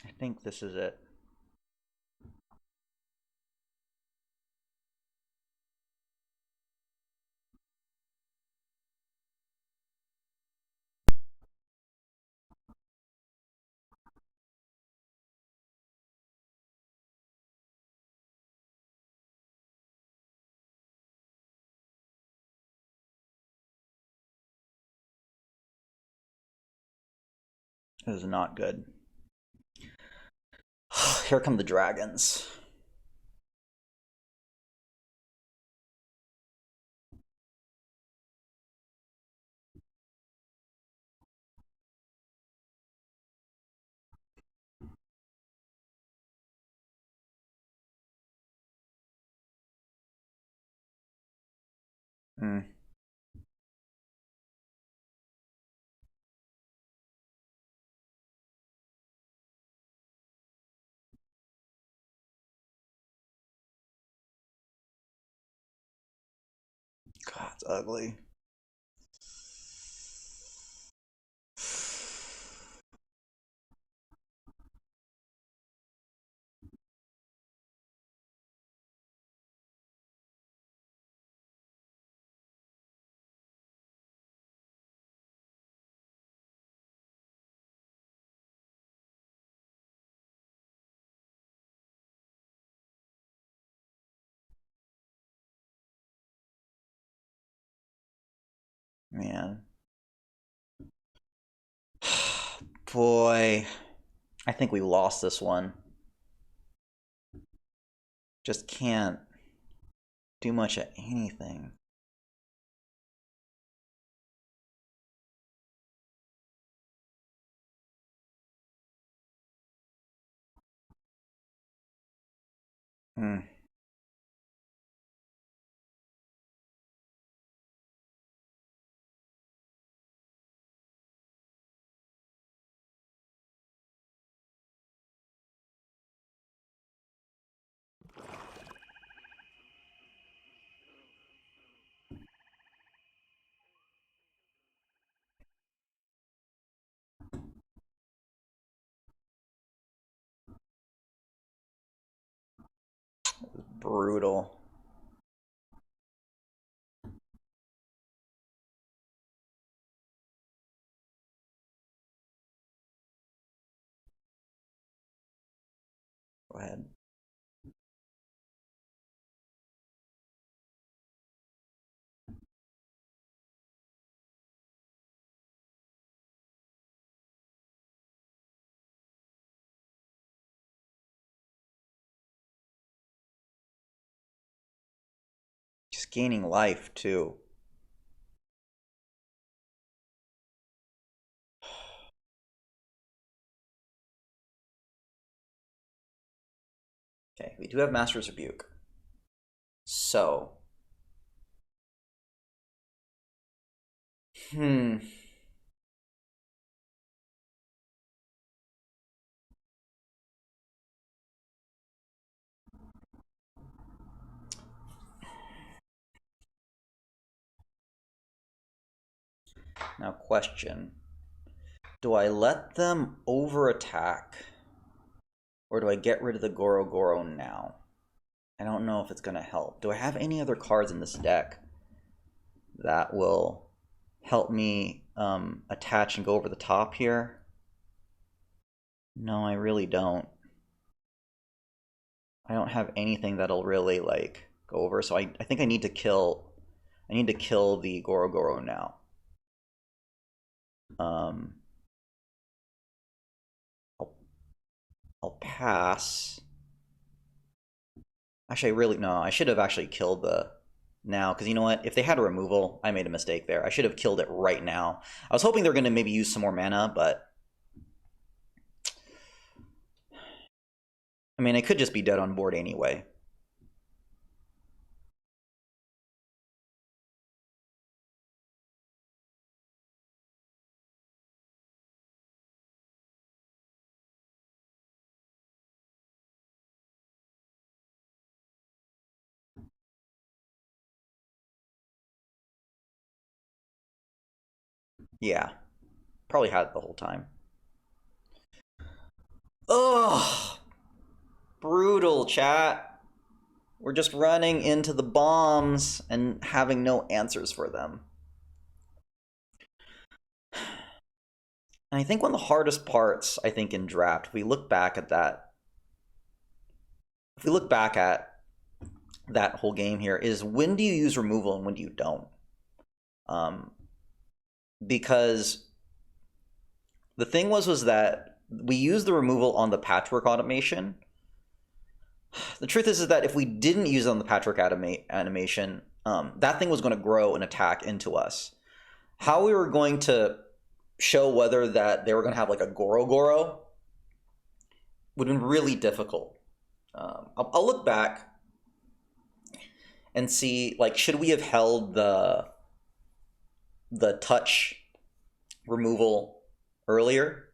I think this is it. This is not good. Here come the dragons. Mm. God, it's ugly. Man. Boy. I think we lost this one. Just can't do much of anything. Mm. Brutal. Go ahead. Just gaining life too. Okay, we do have Master's Rebuke. So, now question. Do I let them over attack? Or do I get rid of the Goro Goro now? I don't know if it's going to help. Do I have any other cards in this deck that will help me attach and go over the top here? No, I really don't. I don't have anything that'll really like go over, so I think I need to kill the Goro Goro now. I'll pass. Actually, no, I should have actually killed the now, because you know what? If they had a removal, I made a mistake there. I should have killed it right now. I was hoping they were going to maybe use some more mana, but I mean, I could just be dead on board anyway. Yeah, probably had it the whole time. Ugh, brutal, chat. We're just running into the bombs and having no answers for them. And I think one of the hardest parts, I think, in draft, if we look back at that whole game here, is when do you use removal and when do you don't? Because the thing was that we used the removal on the patchwork automation. The truth is that if we didn't use it on the patchwork animation, that thing was going to grow and attack into us. How we were going to show whether that they were going to have like a Goro Goro would have been really difficult. I'll look back and see, like, should we have held the touch removal earlier?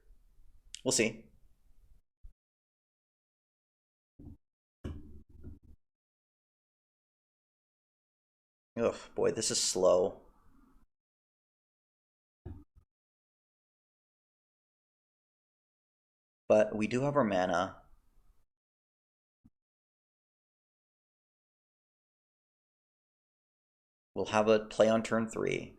We'll see. Ugh, boy, this is slow. But we do have our mana. We'll have a play on turn 3.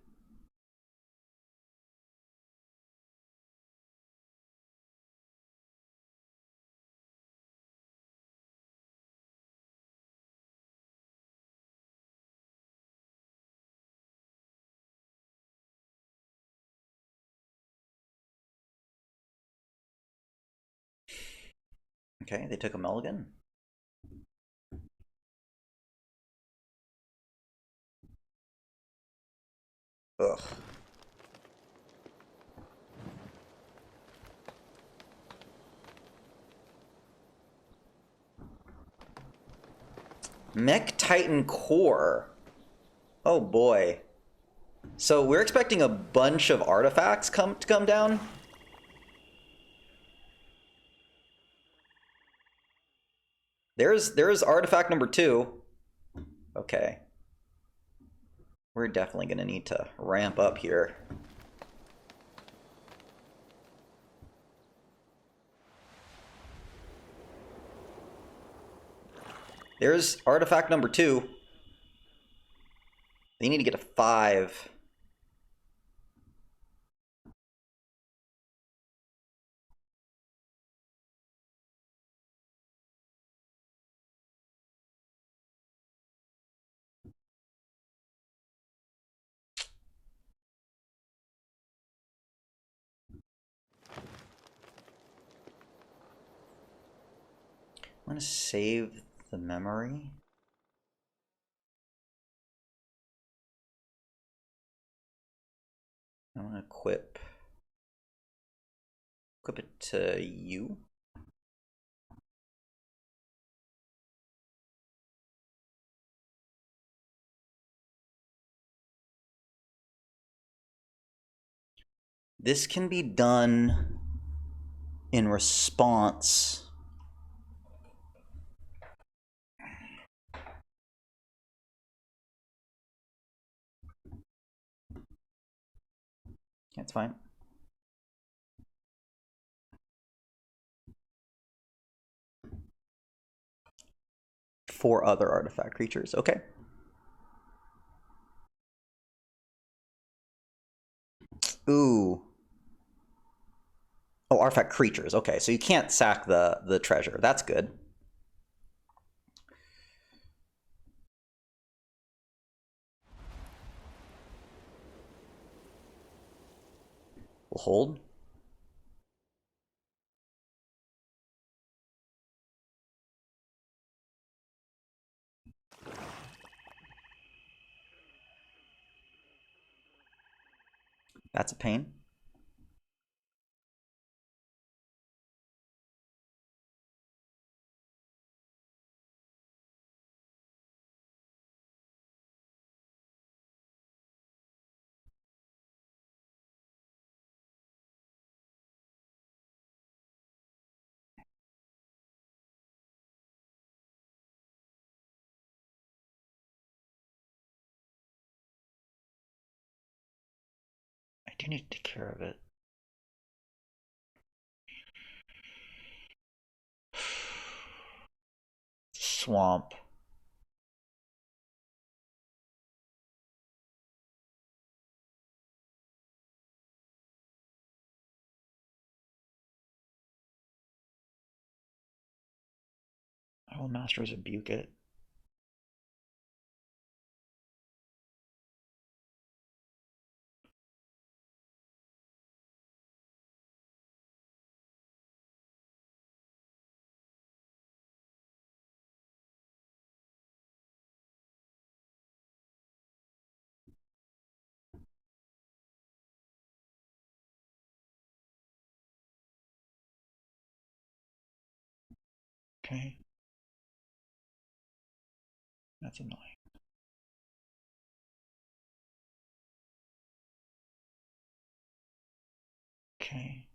Okay, they took a mulligan. Ugh. Mech Titan Core. Oh boy. So we're expecting a bunch of artifacts to come down. There's artifact number 2. Okay. We're definitely gonna need to ramp up here. There's artifact number 2. They need to get a 5. I'm going to save the memory. I'm going to equip it to you. This can be done in response That's fine. For other artifact creatures. Okay. Ooh. Oh, artifact creatures. Okay, so you can't sack the treasure. That's good. We'll hold. That's a pain. I do need to take care of it. Swamp. I will Master's Rebuke it. Okay. That's annoying. Okay.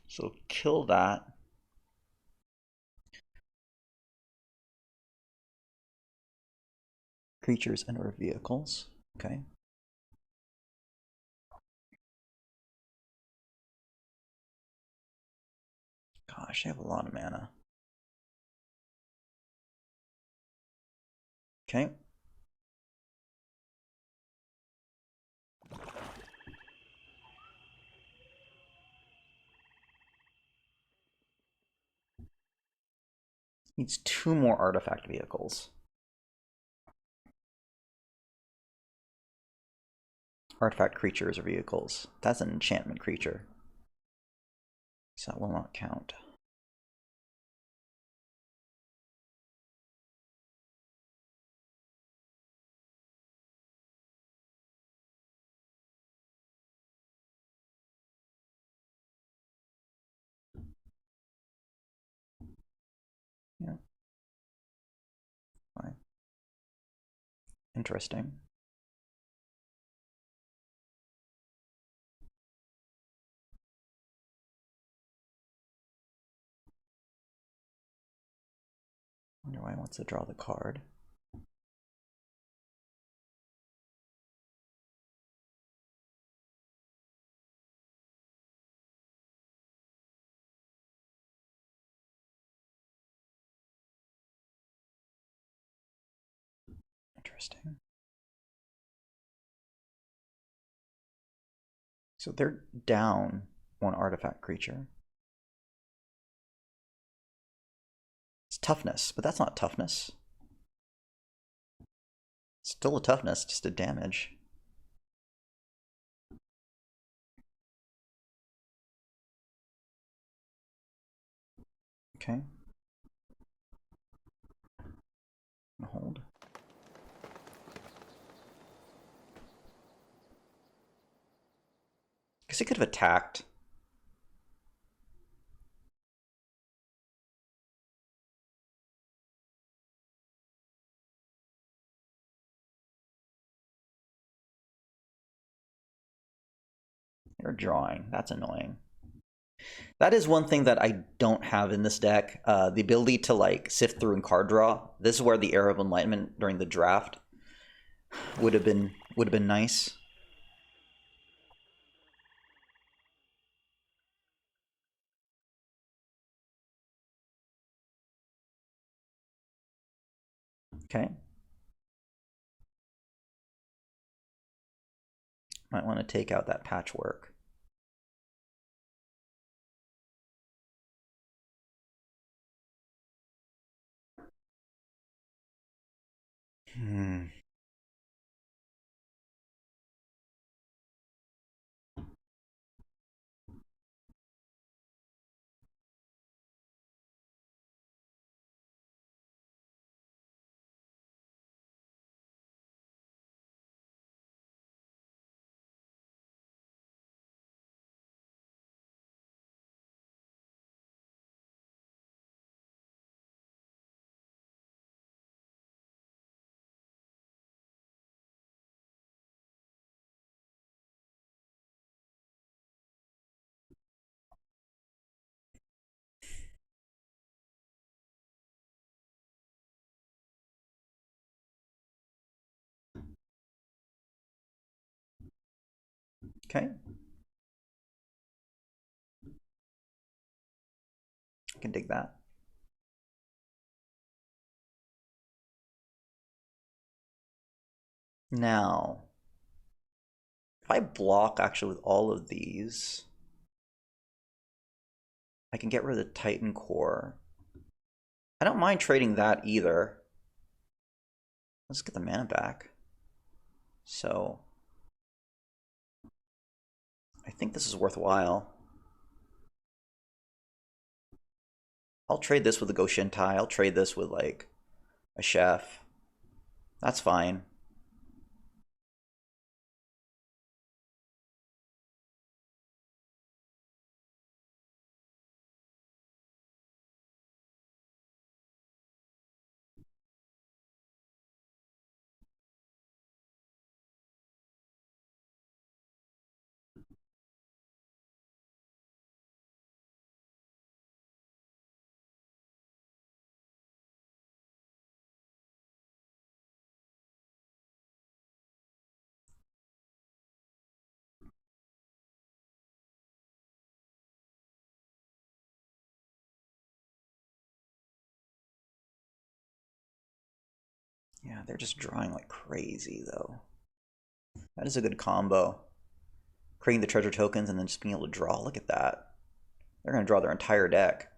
So kill that. Creatures and or vehicles. Okay. Gosh, I have a lot of mana. Okay. Needs 2 more artifact vehicles. Artifact creatures or vehicles. That's an enchantment creature. So that will not count. Yeah. Fine. Interesting. Also draw the card. Interesting. So they're down one artifact creature. It's toughness, but that's not toughness. Still a toughness, just a damage. Okay. Hold. Guess he could have attacked. You're drawing. That's annoying. That is one thing that I don't have in this deck. The ability to like sift through and card draw. This is where the Era of Enlightenment during the draft would have been nice. Okay. Might want to take out that patchwork. Okay. I can dig that. Now, if I block actually with all of these, I can get rid of the Titan Core. I don't mind trading that either. Let's get the mana back. So, I think this is worthwhile. I'll trade this with a Goshintai. I'll trade this with like a Chef. That's fine. Yeah, they're just drawing like crazy though. That is a good combo. Creating the treasure tokens and then just being able to draw. Look at that. They're going to draw their entire deck.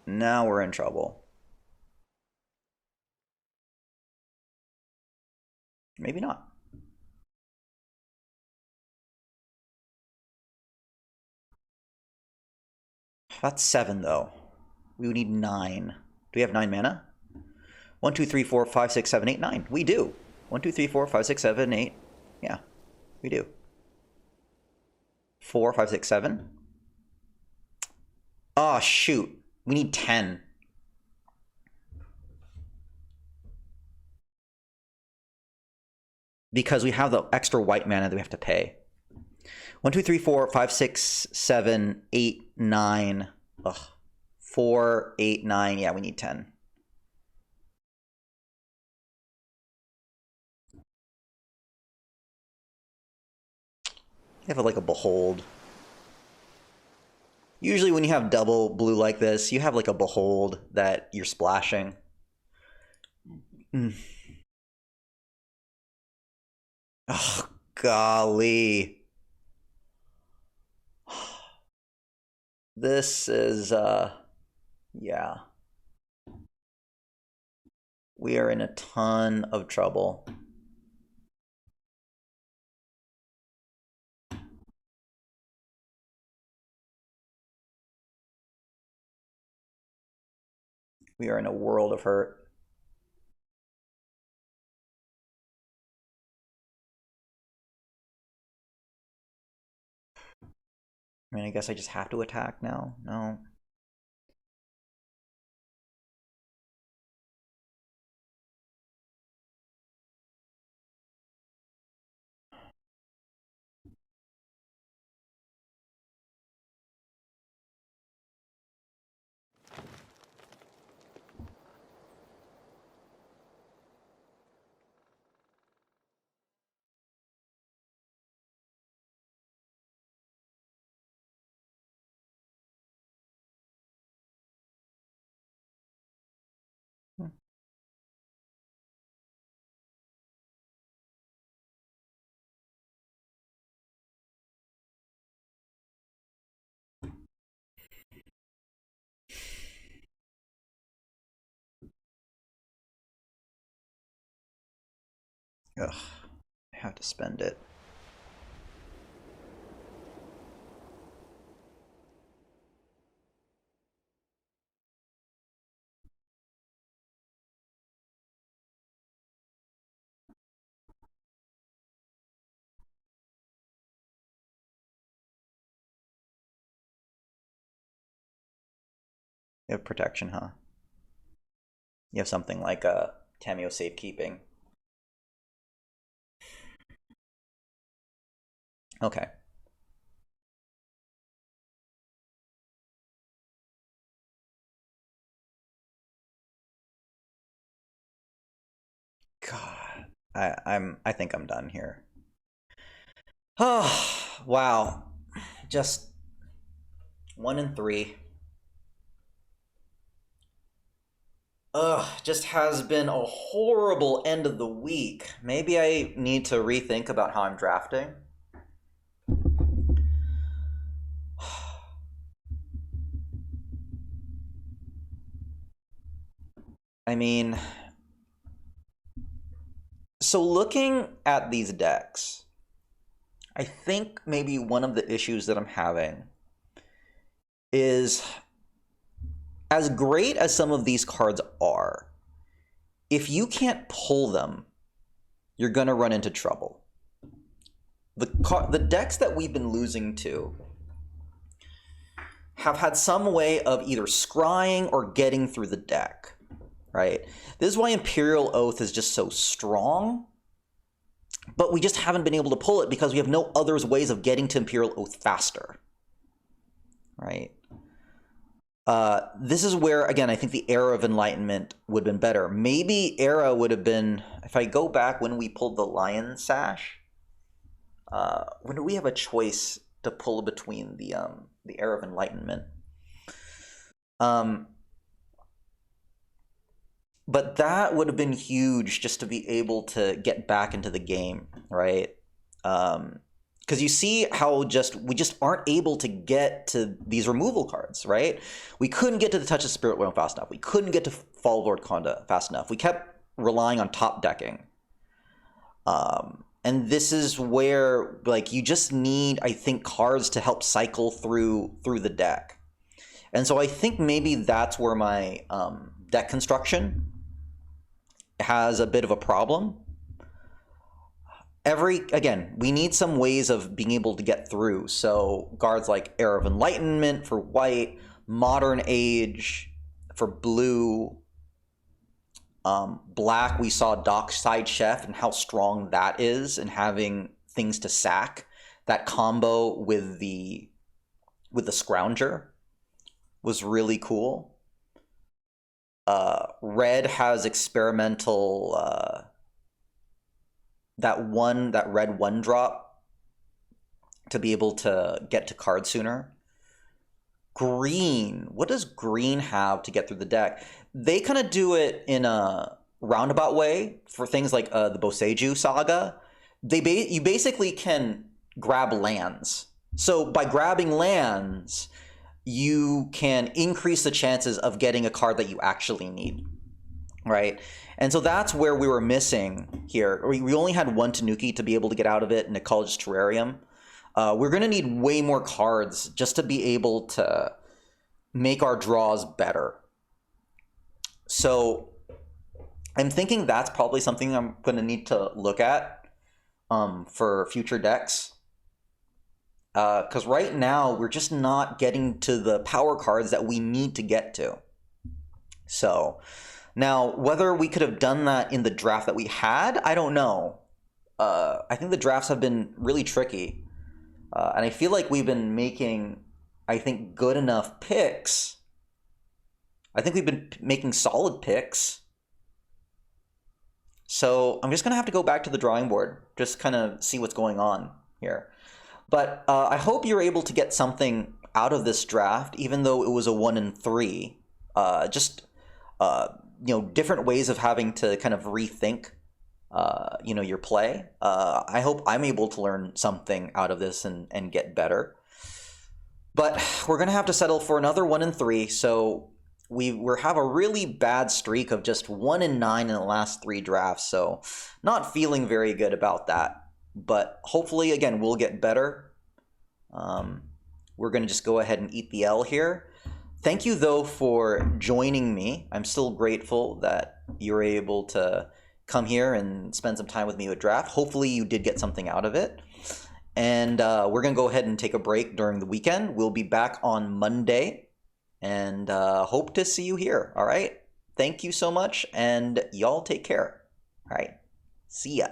Now we're in trouble. Maybe not. That's 7 though. We would need 9. Do we have 9 mana? 1, 2, 3, 4, 5, 6, 7, 8, 9. We do. 1, 2, 3, 4, 5, 6, 7, 8. Yeah, we do. 4, 5, 6, 7. Oh, shoot. We need 10. Because we have the extra white mana that we have to pay. 1, 2, 3, 4, 5, 6, 7, 8, 9. Ugh. 4, 8, 9. Yeah, we need 10. You have like a Behold. Usually when you have double blue like this, you have like a Behold that you're splashing. Oh, golly. This is, yeah. We are in a ton of trouble. We are in a world of hurt. I mean, I guess I just have to attack now. No. Ugh. I have to spend it. You have protection, huh? You have something like a Tameo safekeeping. Okay. God, I think I'm done here. Oh, wow. Just 1 and 3. Ugh, just has been a horrible end of the week. Maybe I need to rethink about how I'm drafting. I mean, so looking at these decks, I think maybe one of the issues that I'm having is, as great as some of these cards are, if you can't pull them, you're going to run into trouble. The decks that we've been losing to have had some way of either scrying or getting through the deck, right? This is why Imperial Oath is just so strong, but we just haven't been able to pull it because we have no other ways of getting to Imperial Oath faster, right? This is where, again, I think the Era of Enlightenment would have been better. Maybe Era would have been, if I go back when we pulled the Lion Sash, when do we have a choice to pull between the Era of Enlightenment? But that would have been huge just to be able to get back into the game, right? Because you see how we just aren't able to get to these removal cards, right? We couldn't get to the Touch of Spirit Wheel fast enough. We couldn't get to Fall Lord Konda fast enough. We kept relying on top decking. And this is where, like, you just need, I think, cards to help cycle through the deck. And so I think maybe that's where my deck construction has a bit of a problem. Again, we need some ways of being able to get through. So cards like Era of Enlightenment for white, Modern Age for blue, black, we saw Dockside Chef and how strong that is, and having things to sack. That combo with the Scrounger was really cool. Red has experimental that red 1-drop to be able to get to cards sooner. Green, what does green have to get through the deck? They kind of do it in a roundabout way for things like the Boseiju saga. You basically can grab lands. So by grabbing lands, you can increase the chances of getting a card that you actually need, right? And so that's where we were missing here. We only had one Tanuki to be able to get out of it in Ecologists Terrarium. We're going to need way more cards just to be able to make our draws better. So I'm thinking that's probably something I'm going to need to look at for future decks. Because right now, we're just not getting to the power cards that we need to get to. So now, whether we could have done that in the draft that we had, I don't know. I think the drafts have been really tricky. And I feel like we've been making, I think, good enough picks. I think we've been making solid picks. So I'm just going to have to go back to the drawing board, just kind of see what's going on here. But I hope you're able to get something out of this draft, even though it was a 1-3. Different ways of having to kind of rethink, your play. I hope I'm able to learn something out of this and get better. But we're going to have to settle for another 1-3. So we have a really bad streak of just 1-9 in the last 3 drafts. So not feeling very good about that. But hopefully, again, we'll get better. We're going to just go ahead and eat the L here. Thank you, though, for joining me. I'm still grateful that you're able to come here and spend some time with me with draft. Hopefully, you did get something out of it. And we're going to go ahead and take a break during the weekend. We'll be back on Monday. And hope to see you here. All right? Thank you so much. And y'all take care. All right? See ya.